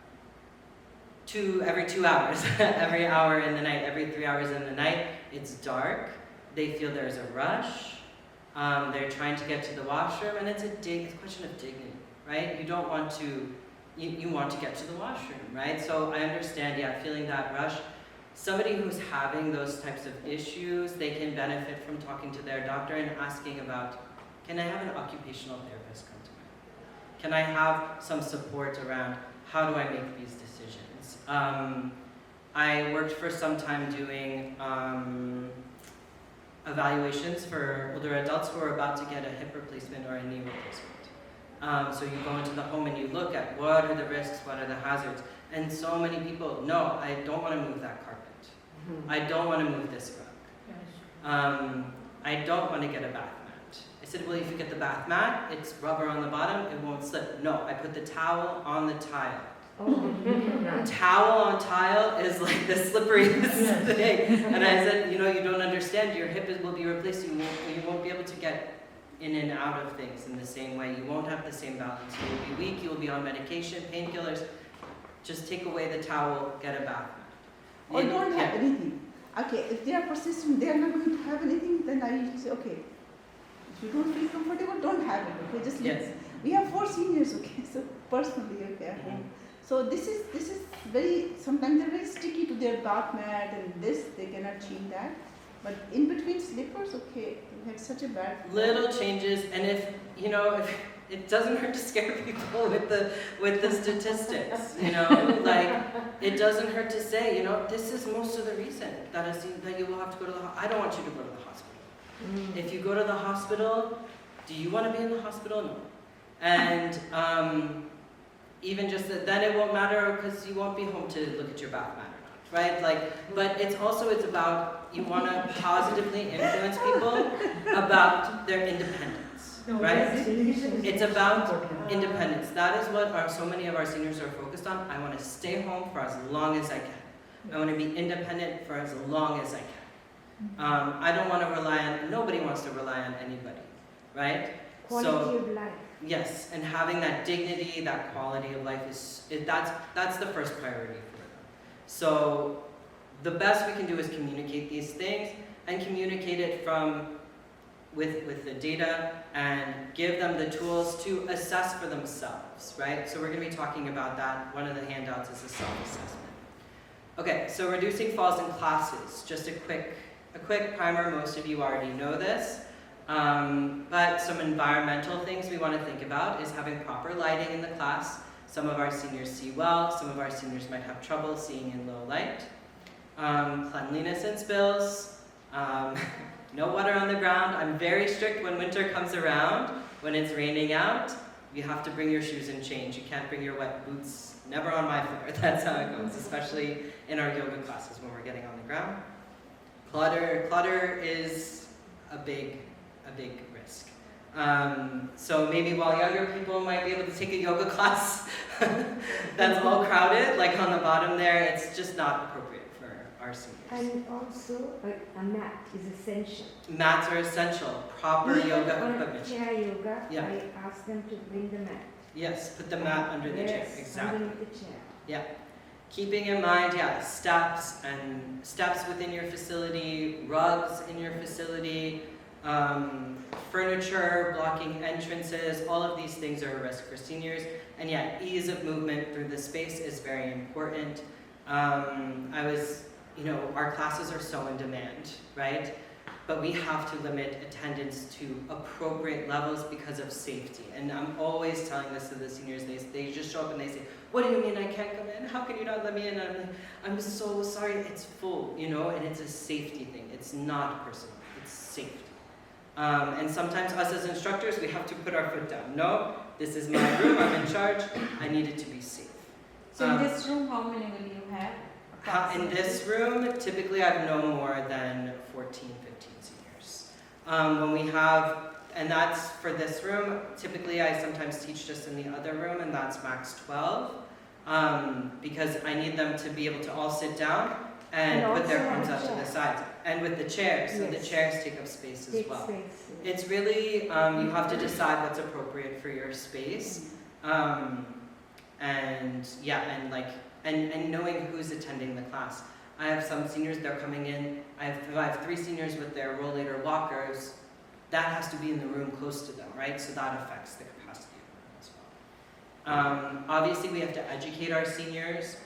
every 2 hours, every hour in the night, every 3 hours in the night. It's dark. They feel there's a rush. They're trying to get to the washroom, and it's a question of dignity, right? You don't want to. You want to get to the washroom, right? So I understand, feeling that rush. Somebody who's having those types of issues, they can benefit from talking to their doctor and asking about, can I have an occupational therapist come to me? Can I have some support around how do I make these decisions? I worked for some time doing evaluations for older adults who are about to get a hip replacement or a knee replacement. So you go into the home and you look at what are the risks, what are the hazards, and so many people, no, I don't want to move that carpet. I don't want to move this rug. I don't want to get a bath mat. I said, well, if you get the bath mat, it's rubber on the bottom, it won't slip. No, I put the towel on the tile. Towel on tile is like the slipperiest thing. And I said, you don't understand, your hip will be replaced, you won't be able to get in and out of things in the same way. You won't have the same balance. You will be weak, you will be on medication, painkillers. Just take away the towel, get a bath mat. Or don't have anything. Okay, if they are persistent, they are not going to have anything, then I usually say, okay, if you don't feel comfortable, don't have it, okay, just leave it. We have 4 seniors, okay, so personally, okay, at home. So this is very, sometimes they're very sticky to their bath mat and this, they cannot change that. But in between slippers, okay, we had such a bad. Little changes, and if it doesn't hurt to scare people with the statistics, like it doesn't hurt to say, this is most of the reason that you will have to go to the hospital. I don't want you to go to the hospital. If you go to the hospital, do you want to be in the hospital? No. And even just then it won't matter because you won't be home to look at your bath mat or not, right? But it's about you want to positively influence people about their independence, right? It's about independence. That is what so many of our seniors are focused on. I want to stay home for as long as I can. I want to be independent for as long as I can. I don't want to rely on, nobody wants to rely on anybody, right? Quality of life. Yes, and having that dignity, that quality of life that's the first priority for them. So the best we can do is communicate these things and communicate it from with the data and give them the tools to assess for themselves, right? So we're going to be talking about that. One of the handouts is a self-assessment. Okay, so reducing falls in classes. Just a quick primer. Most of you already know this. But some environmental things we want to think about is having proper lighting in the class. Some of our seniors see well. Some of our seniors might have trouble seeing in low light. Cleanliness and spills. No water on the ground. I'm very strict when winter comes around. When it's raining out, you have to bring your shoes and change. You can't bring your wet boots. Never on my floor. That's how it goes, especially in our yoga classes when we're getting on the ground. Clutter is a big risk. So maybe while younger people might be able to take a yoga class that's all crowded, like on the bottom there, it's just not appropriate for our seniors. And also, a mat is essential. Mats are essential. Proper yoga On equipment. chair yoga, Yeah. I ask them to bring the mat. Yes, put the mat under the chair. Yes, Exactly. underneath the chair. Yeah. Keeping in mind, steps within your facility, rugs in your facility, furniture blocking entrances, all of these things are a risk for seniors. And ease of movement through the space is very important. Our classes are so in demand, right? But we have to limit attendance to appropriate levels because of safety. And I'm always telling this to the seniors. They just show up and they say, "What do you mean I can't come in? How can you not let me in?" And I'm like, "I'm so sorry, it's full," and it's a safety thing. It's not personal, it's safety. And sometimes us as instructors, we have to put our foot down. No, this is my room, I'm in charge, I need it to be safe. So in this room, how many will you have? In this room, typically I have no more than 14, 15 seniors. And that's for this room. Typically I sometimes teach just in the other room, and that's max 12. Because I need them to be able to all sit down and put their arms up to the sides. And with the chairs, so the chairs take up space as well. It's really, you have to decide what's appropriate for your space. And knowing who's attending the class. I have some seniors, they're coming in. I have 3 seniors with their rollator walkers. That has to be in the room close to them, right? So that affects the capacity of the room as well. Obviously, we have to educate our seniors.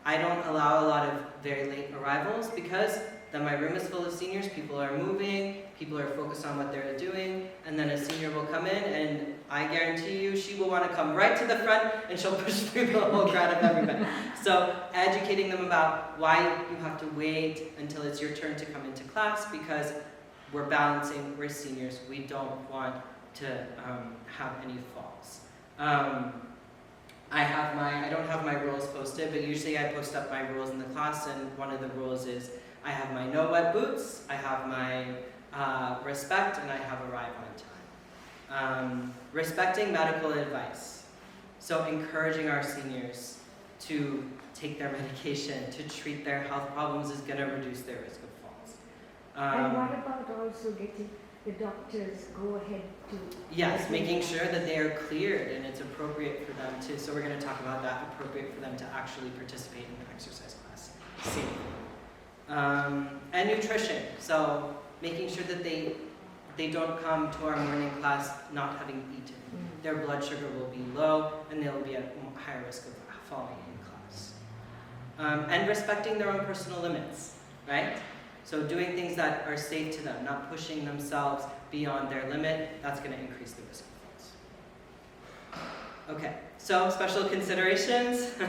I don't allow a lot of very late arrivals because then my room is full of seniors, people are moving, people are focused on what they're doing, and then a senior will come in and I guarantee you she will want to come right to the front and she'll push through the whole crowd of everybody. So educating them about why you have to wait until it's your turn to come into class because we're balancing, we're seniors, we don't want to have any falls. I don't have my rules posted, but usually I post up my rules in the class, and one of the rules is I have my no wet boots, I have my respect, and I have arrive on time. Respecting medical advice. So encouraging our seniors to take their medication, to treat their health problems is going to reduce their risk of falls. And what about also getting the doctors go ahead to... Yes, making sure that they are cleared and it's appropriate for them to, so we're going to talk about that, appropriate for them to actually participate in the exercise class safely. And nutrition, so making sure that they don't come to our morning class not having eaten. Their blood sugar will be low and they'll be at higher risk of falling in class. And respecting their own personal limits, right? So doing things that are safe to them, not pushing themselves beyond their limit, that's going to increase the risk of falls. Okay, so special considerations. So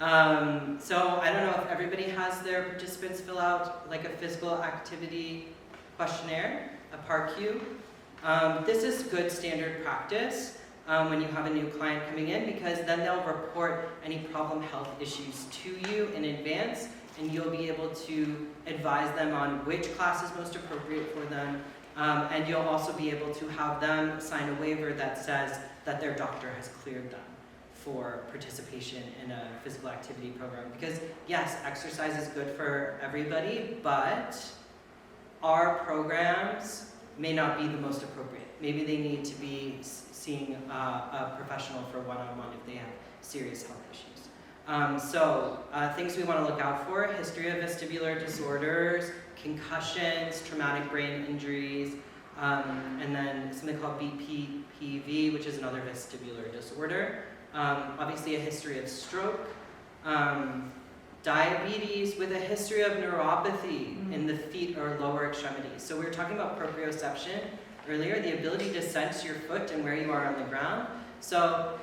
I don't know if everybody has their participants fill out like a physical activity questionnaire, a PAR-Q. This is good standard practice when you have a new client coming in because then they'll report any problem health issues to you in advance and you'll be able to advise them on which class is most appropriate for them. And you'll also be able to have them sign a waiver that says that their doctor has cleared them for participation in a physical activity program. Because yes, exercise is good for everybody, but our programs may not be the most appropriate. Maybe they need to be seeing a professional for one-on-one if they have serious health issues. Things we want to look out for: history of vestibular disorders, concussions, traumatic brain injuries, and then something called BPPV, which is another vestibular disorder. Obviously a history of stroke, diabetes with a history of neuropathy in the feet or lower extremities. So we were talking about proprioception earlier, the ability to sense your foot and where you are on the ground. So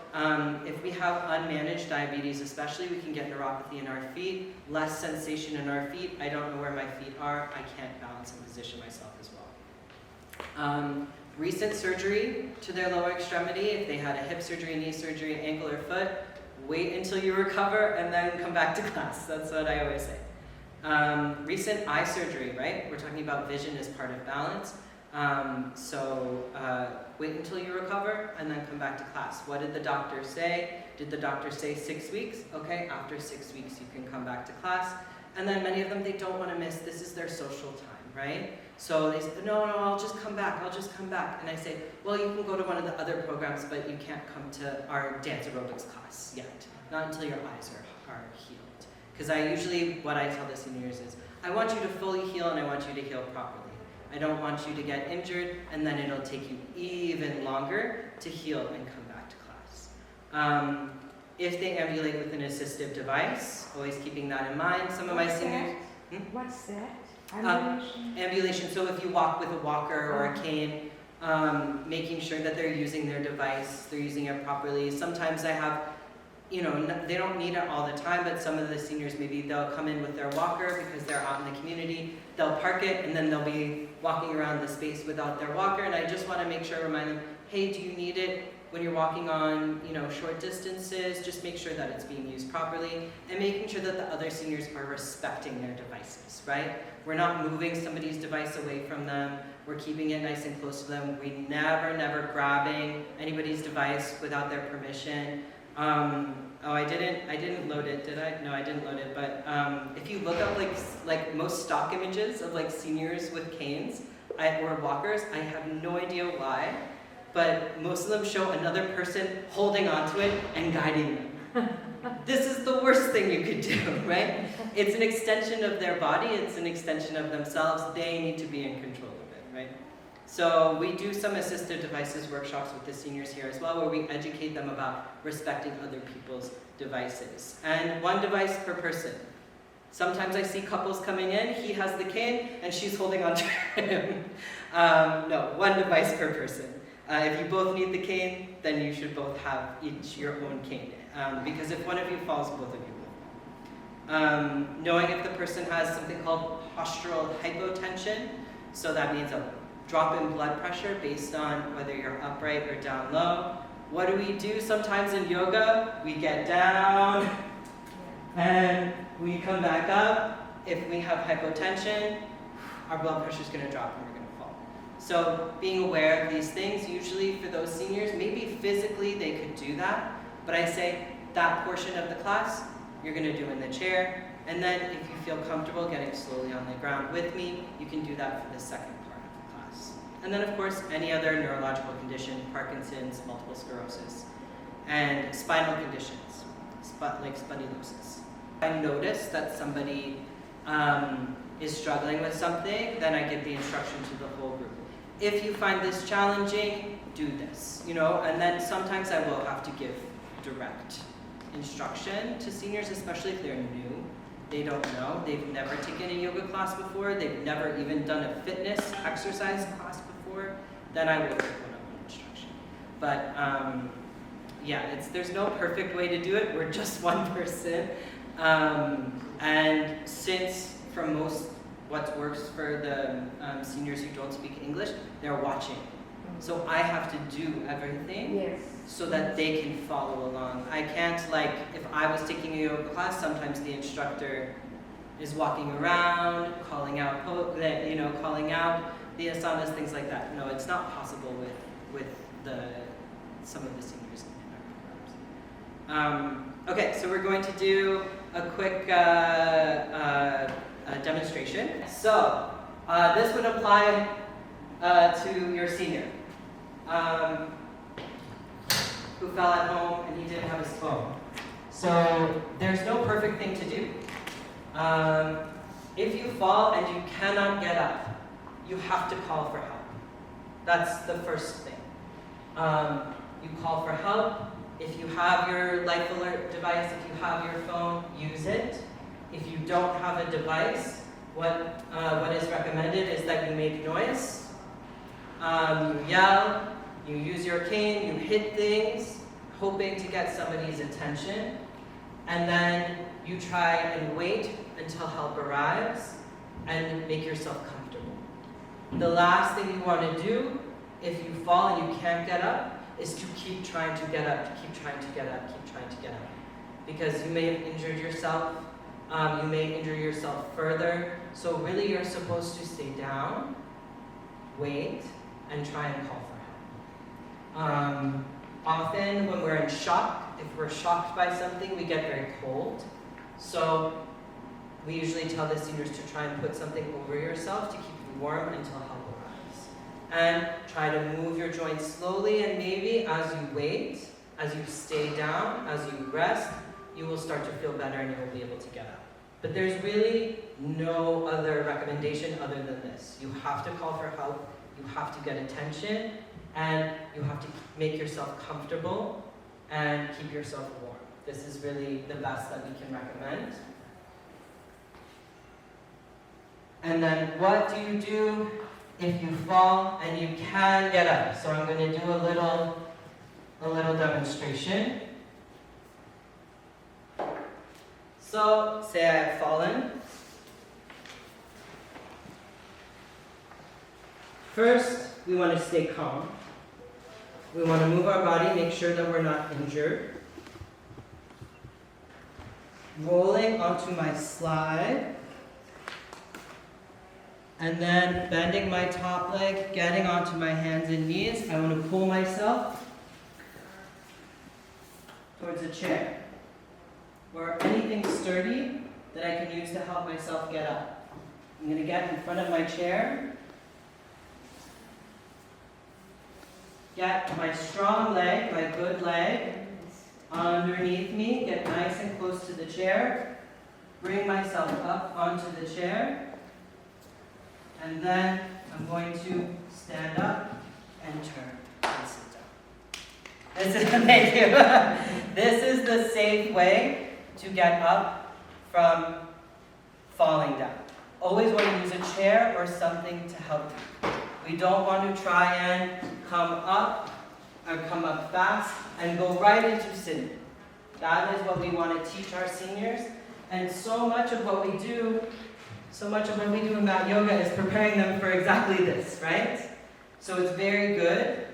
if we have unmanaged diabetes especially, we can get neuropathy in our feet, less sensation in our feet. I don't know where my feet are. I can't balance and position myself as well. Recent surgery to their lower extremity, if they had a hip surgery, knee surgery, ankle or foot, wait until you recover and then come back to class. That's what I always say. Recent eye surgery, right? We're talking about vision as part of balance. Wait until you recover and then come back to class. What did the doctor say? Did the doctor say 6 weeks? Okay, after 6 weeks you can come back to class. And then many of them, they don't want to miss, this is their social time, right? So they say, no, I'll just come back. And I say, well, you can go to one of the other programs, but you can't come to our dance aerobics class yet. Not until your eyes are healed. Because what I tell the seniors is, I want you to fully heal and I want you to heal properly. I don't want you to get injured and then it'll take you even longer to heal and come back to class. If they ambulate with an assistive device, always keeping that in mind. Some of my seniors... What's that? Ambulation? Ambulation, so if you walk with a walker or a cane, making sure that they're using their device, they're using it properly. Sometimes I have, they don't need it all the time, but some of the seniors, maybe they'll come in with their walker because they're out in the community, they'll park it, and then they'll be walking around the space without their walker, and I just want to make sure I remind them, hey, do you need it when you're walking on, short distances? Just make sure that it's being used properly, and making sure that the other seniors are respecting their devices, right? We're not moving somebody's device away from them. We're keeping it nice and close to them. We never grabbing anybody's device without their permission. I didn't load it, did I? No, I didn't load it, but if you look up like most stock images of seniors with canes or walkers, I have no idea why, but most of them show another person holding onto it and guiding them. This is the worst thing you could do, right? It's an extension of their body, it's an extension of themselves. They need to be in control of it, right? So we do some assistive devices workshops with the seniors here as well, where we educate them about respecting other people's devices. And 1 device per person. Sometimes I see couples coming in, he has the cane and she's holding on to him. No, 1 device per person. If you both need the cane, then you should both have each your own cane. Because if one of you falls, both of you will. Knowing if the person has something called postural hypotension, so that means a drop in blood pressure based on whether you're upright or down low. What do we do sometimes in yoga? We get down and we come back up. If we have hypotension, our blood pressure is going to drop and we're going to fall. So being aware of these things, usually for those seniors, maybe physically they could do that, but I say that portion of the class you're going to do in the chair, and then if you feel comfortable getting slowly on the ground with me, you can do that for the second part of the class. And then of course any other neurological condition, Parkinson's, multiple sclerosis, and spinal conditions, like spondylosis. If I notice that somebody is struggling with something, then I give the instruction to the whole group. If you find this challenging, do this, and then sometimes I will have to give direct instruction to seniors, especially if they're new. They don't know, they've never taken a yoga class before, they've never even done a fitness exercise class before, then I will give one-on-one instruction. But there's no perfect way to do it, we're just one person. And since for most what works for the seniors who don't speak English, they're watching. So I have to do everything so that they can follow along. I can't, if I was taking a yoga class, sometimes the instructor is walking around, calling out the asanas, things like that. No, it's not possible with some of the seniors in our programs. Okay, so we're going to do a quick demonstration. So this would apply to your senior who fell at home and he didn't have his phone. So there's no perfect thing to do. If you fall and you cannot get up, you have to call for help. That's the first thing. You call for help. If you have your life alert device, if you have your phone, use it. If you don't have a device, what is recommended is that you make noise. You yell, you use your cane, you hit things, hoping to get somebody's attention. And then you try and wait until help arrives and make yourself comfortable. The last thing you want to do if you fall and you can't get up is to keep trying to get up, to keep trying to get up, keep trying to get up. Because you may have injured yourself, you may injure yourself further. So really you're supposed to stay down, wait, and try and call for help. Often when we're in shock, if we're shocked by something, we get very cold. So we usually tell the seniors to try and put something over yourself to keep you warm until help arrives. And try to move your joints slowly, and maybe as you wait, as you stay down, as you rest, you will start to feel better and you will be able to get up. But there's really no other recommendation other than this. You have to call for help, you have to get attention, and you have to make yourself comfortable and keep yourself warm. This is really the best that we can recommend. And then what do you do if you fall and you can get up? So I'm going to do a little demonstration. So say I've fallen. First, we want to stay calm. We want to move our body, make sure that we're not injured. Rolling onto my slide. And then bending my top leg, getting onto my hands and knees. I want to pull myself towards a chair or anything sturdy that I can use to help myself get up. I'm going to get in front of my chair. Get my strong leg, my good leg, underneath me. Get nice and close to the chair. Bring myself up onto the chair. And then I'm going to stand up and turn and sit down. Thank you. This is the safe way to get up from falling down. Always want to use a chair or something to help you. We don't want to try and come up fast and go right into sitting. That is what we want to teach our seniors. And so much of what we do in mat yoga is preparing them for exactly this, right? So it's very good.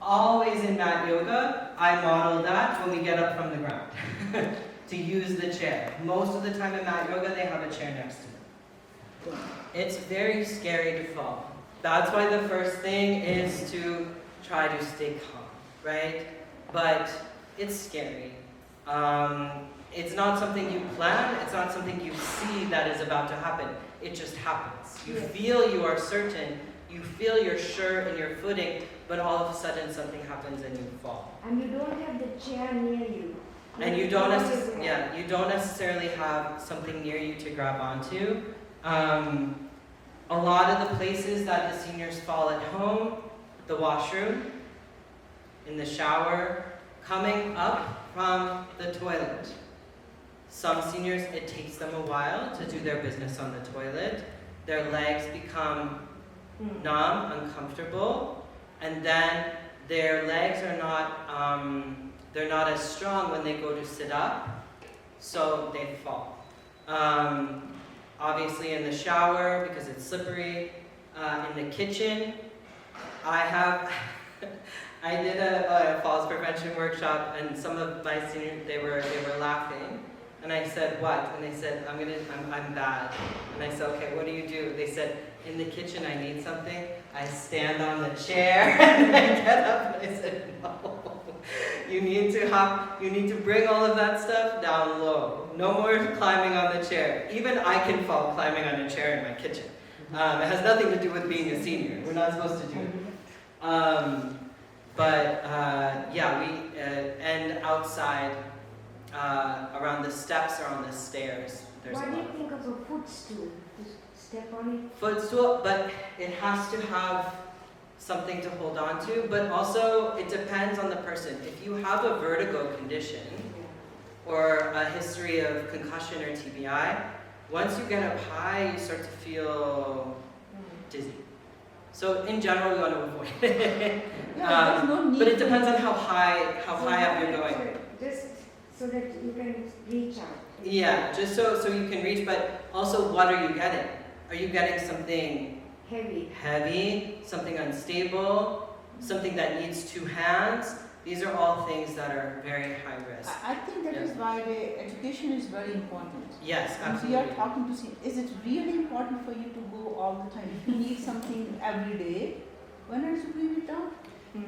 Always in mat yoga, I model that when we get up from the ground, to use the chair. Most of the time in mat yoga, they have a chair next to them. It's very scary to fall. That's why the first thing is to try to stay calm, right? But it's scary. It's not something you plan, it's not something you see that is about to happen. It just happens. You feel you are certain, you feel you're sure in your footing, but all of a sudden something happens and you fall. And you don't have the chair near you. And you don't necessarily have something near you to grab onto. A lot of the places that the seniors fall at home, the washroom, in the shower, coming up from the toilet. Some seniors, it takes them a while to do their business on the toilet. Their legs become numb, uncomfortable, and then their legs are they're not as strong when they go to sit up, so they fall. Obviously in the shower, because it's slippery. In the kitchen, I did a falls prevention workshop, and some of my seniors, they were laughing. And I said, what? And they said, I'm bad. And I said, okay, what do you do? They said, in the kitchen I need something. I stand on the chair and I get up and I said, no. You need to bring all of that stuff down low. No more climbing on the chair. Even I can fall climbing on a chair in my kitchen. It has nothing to do with being a senior. We're not supposed to do it. And outside, around the steps or on the stairs. There's What a do you lot of think of a footstool? Just step on it? footstool, but it has to have something to hold on to, but also it depends on the person. If you have a vertigo condition or a history of concussion or TBI, once you get up high, you start to feel dizzy. So in general, we want to avoid it. Yeah, there's no need But it to- depends on how high up you're going. Just so that you can reach out. Yeah, just so you can reach, but also what are you getting? Are you getting something heavy, something unstable, something that needs two hands? These are all things that are very high risk. I think that is why the education is very important. Yes, And we absolutely. are talking to see, is it really important for you to go all the time? If you need something every day, why not you bring it down?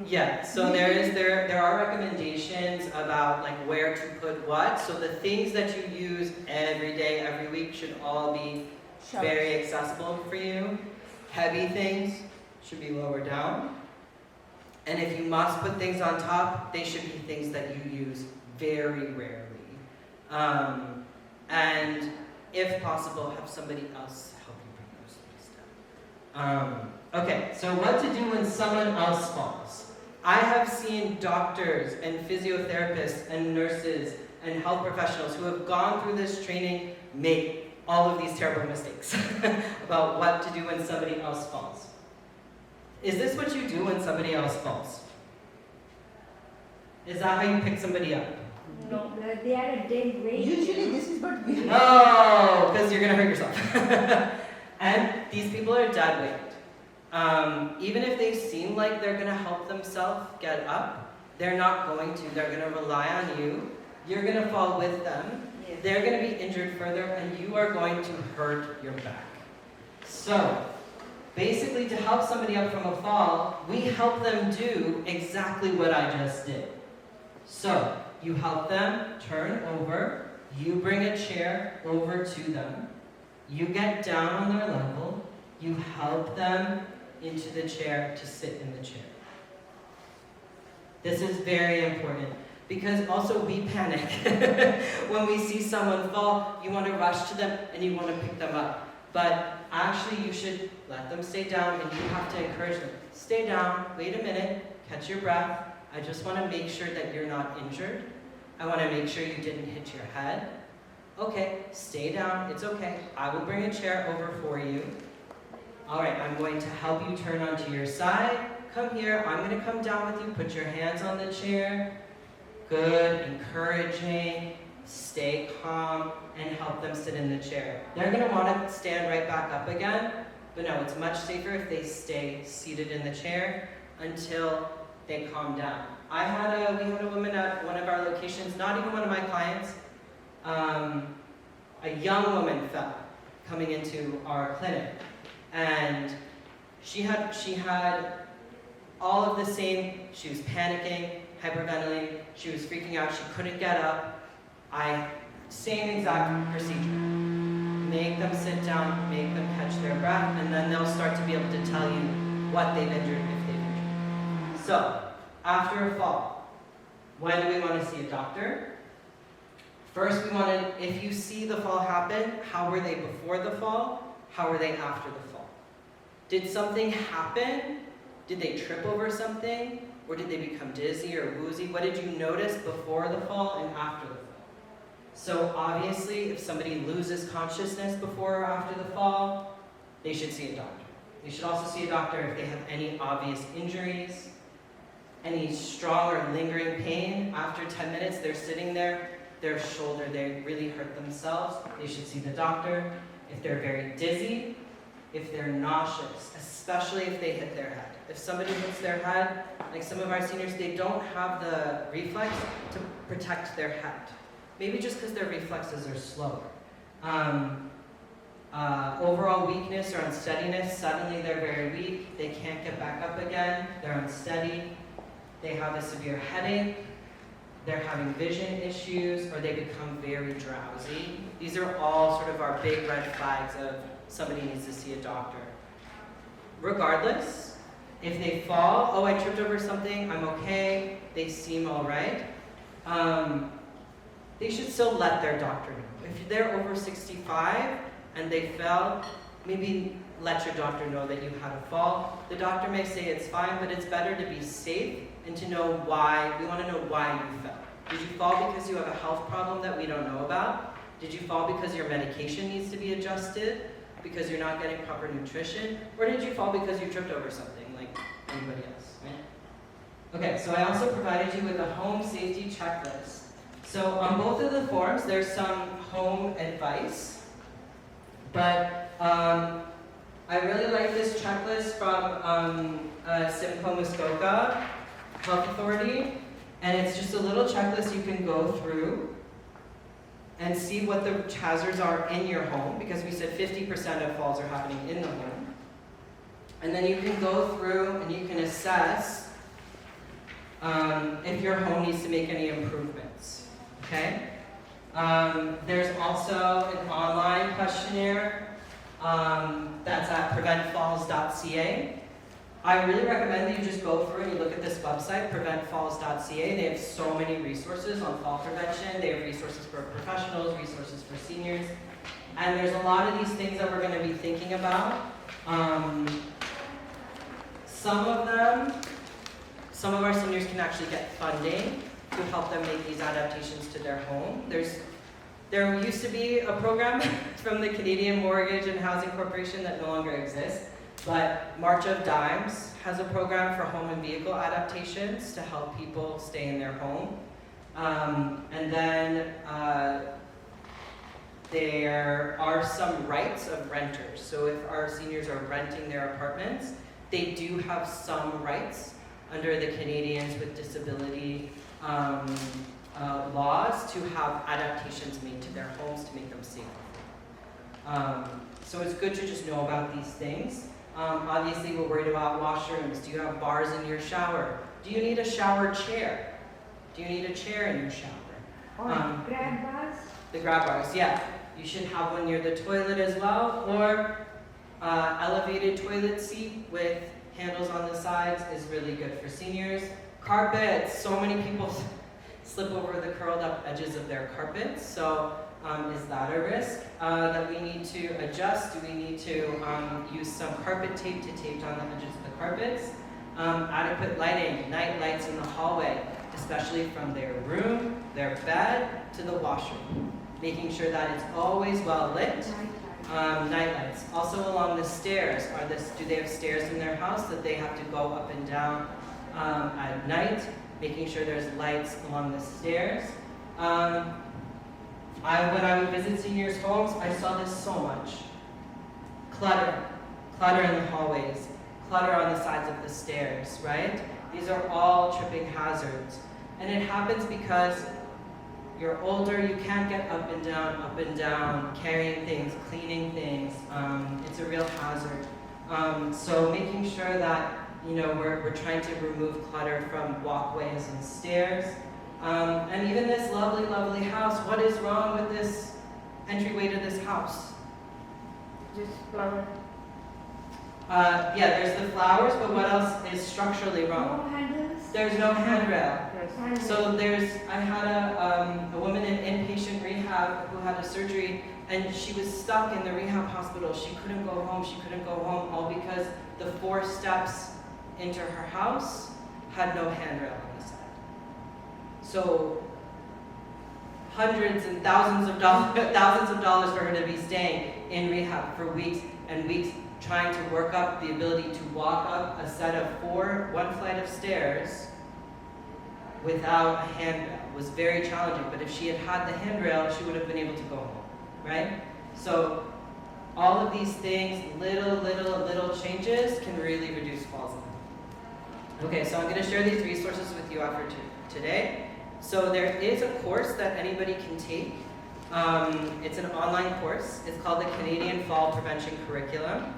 Yeah, so there are recommendations about like where to put what. So the things that you use every day, every week should all be Sure. very accessible for you. Heavy things should be lower down. And if you must put things on top, they should be things that you use very rarely. And if possible, have somebody else help you bring those things down. Okay, so what to do when someone else falls. I have seen doctors and physiotherapists and nurses and health professionals who have gone through this training make all of these terrible mistakes about what to do when somebody else falls. Is this what you do when somebody else falls? Is that how you pick somebody up? No, they are a dead weight. Usually this is what we Oh, because you're gonna hurt yourself. And these people are dead weight. Even if they seem like they're gonna help themselves get up, they're not going to. They're gonna rely on you. You're gonna fall with them. They're going to be injured further, and you are going to hurt your back. So, basically, to help somebody up from a fall, we help them do exactly what I just did. So, you help them turn over, you bring a chair over to them, you get down on their level, you help them into the chair to sit in the chair. This is very important. Because also we panic. When we see someone fall, you want to rush to them and you want to pick them up. But actually you should let them stay down and you have to encourage them. Stay down, wait a minute, catch your breath. I just want to make sure that you're not injured. I want to make sure you didn't hit your head. Okay, stay down, it's okay. I will bring a chair over for you. All right, I'm going to help you turn onto your side. Come here, I'm going to come down with you. Put your hands on the chair. Good, encouraging, stay calm, and help them sit in the chair. They're going to want to stand right back up again, but no, it's much safer if they stay seated in the chair until they calm down. We had a woman at one of our locations, not even one of my clients, a young woman fell coming into our clinic, and she had all of the same. She was panicking, hyperventilating, she was freaking out, she couldn't get up. Same exact procedure. Make them sit down, make them catch their breath, and then they'll start to be able to tell you what they've injured if they've injured. So, after a fall, when do we want to see a doctor? First, if you see the fall happen, how were they before the fall? How were they after the fall? Did something happen? Did they trip over something? Or did they become dizzy or woozy? What did you notice before the fall and after the fall? So obviously, if somebody loses consciousness before or after the fall, they should see a doctor. They should also see a doctor if they have any obvious injuries, any strong or lingering pain. After 10 minutes, they're sitting there, their shoulder, they really hurt themselves. They should see the doctor. If they're very dizzy, if they're nauseous, especially if they hit their head. If somebody hits their head, like some of our seniors, they don't have the reflex to protect their head. Maybe just because their reflexes are slower. Overall weakness or unsteadiness, suddenly they're very weak, they can't get back up again, they're unsteady, they have a severe headache, they're having vision issues, or they become very drowsy. These are all sort of our big red flags of somebody needs to see a doctor. Regardless, if they fall, oh, I tripped over something, I'm okay, they seem all right. they should still let their doctor know. If they're over 65 and they fell, maybe let your doctor know that you had a fall. The doctor may say it's fine, but it's better to be safe and to know why. We want to know why you fell. Did you fall because you have a health problem that we don't know about? Did you fall because your medication needs to be adjusted? Because you're not getting proper nutrition? Or did you fall because you tripped over something like anybody else, right? Okay, so I also provided you with a home safety checklist. So on both of the forms, there's some home advice, but I really like this checklist from Simcoe Muskoka Health Authority, and it's just a little checklist you can go through and see what the hazards are in your home, because we said 50% of falls are happening in the home. And then you can go through and you can assess if your home needs to make any improvements, okay? There's also an online questionnaire that's at preventfalls.ca. I really recommend that you just go through and you look at this website, preventfalls.ca. They have so many resources on fall prevention. They have resources for professionals, resources for seniors. And there's a lot of these things that we're going to be thinking about. Some of our seniors can actually get funding to help them make these adaptations to their home. There used to be a program from the Canadian Mortgage and Housing Corporation that no longer exists. But March of Dimes has a program for home and vehicle adaptations to help people stay in their home. And then there are some rights of renters. So if our seniors are renting their apartments, they do have some rights under the Canadians with Disability laws to have adaptations made to their homes to make them safer. So it's good to just know about these things. Obviously, we're worried about washrooms. Do you have bars in your shower? Do you need a shower chair? Do you need a chair in your shower? Or grab bars? The grab bars, yeah. You should have one near the toilet as well, or elevated toilet seat with handles on the sides is really good for seniors. Carpets, so many people slip over the curled up edges of their carpets, so is that a risk that we need to adjust? Do we need to use some carpet tape to tape down the edges of the carpets? Adequate lighting, night lights in the hallway, especially from their room, their bed, to the washroom. Making sure that it's always well lit. Night lights. Also along the stairs, do they have stairs in their house that they have to go up and down at night? Making sure there's lights along the stairs. When I would visit seniors' homes, I saw this so much. Clutter. Clutter in the hallways. Clutter on the sides of the stairs, right? These are all tripping hazards. And it happens because you're older, you can't get up and down, carrying things, cleaning things. It's a real hazard. So making sure that we're trying to remove clutter from walkways and stairs. And even this lovely, lovely house, what is wrong with this entryway to this house? Just flower. Yeah, there's the flowers, but what else is structurally wrong? No handles? There's no handrail. There's handles. So I had a woman in inpatient rehab who had a surgery, and she was stuck in the rehab hospital. She couldn't go home, all because the 4 steps into her house had no handrail on the side. So hundreds and thousands of dollars for her to be staying in rehab for weeks and weeks, trying to work up the ability to walk up a set of one flight of stairs without a handrail. It was very challenging, but if she had had the handrail, she would have been able to go home, right? So all of these things, little changes can really reduce falls. Okay, so I'm going to share these resources with you after today. So there is a course that anybody can take. It's an online course. It's called the Canadian Fall Prevention Curriculum.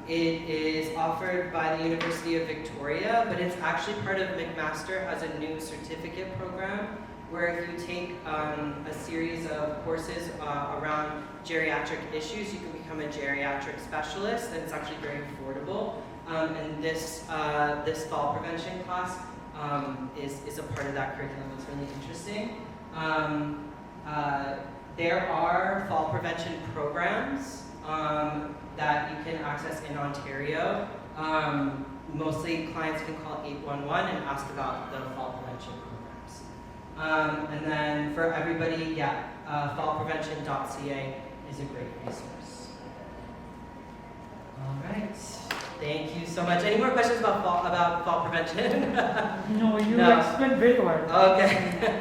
It is offered by the University of Victoria, but it's actually part of McMaster as a new certificate program, where if you take a series of courses around geriatric issues, you can become a geriatric specialist, and it's actually very affordable. And this fall prevention class is a part of that curriculum. It's really interesting. There are fall prevention programs that you can access in Ontario. Mostly clients can call 811 and ask about the fall prevention programs. And then for everybody, yeah, fallprevention.ca is a great resource. All right, thank you so much. Any more questions about fall prevention? No, you No. explained very well. Okay.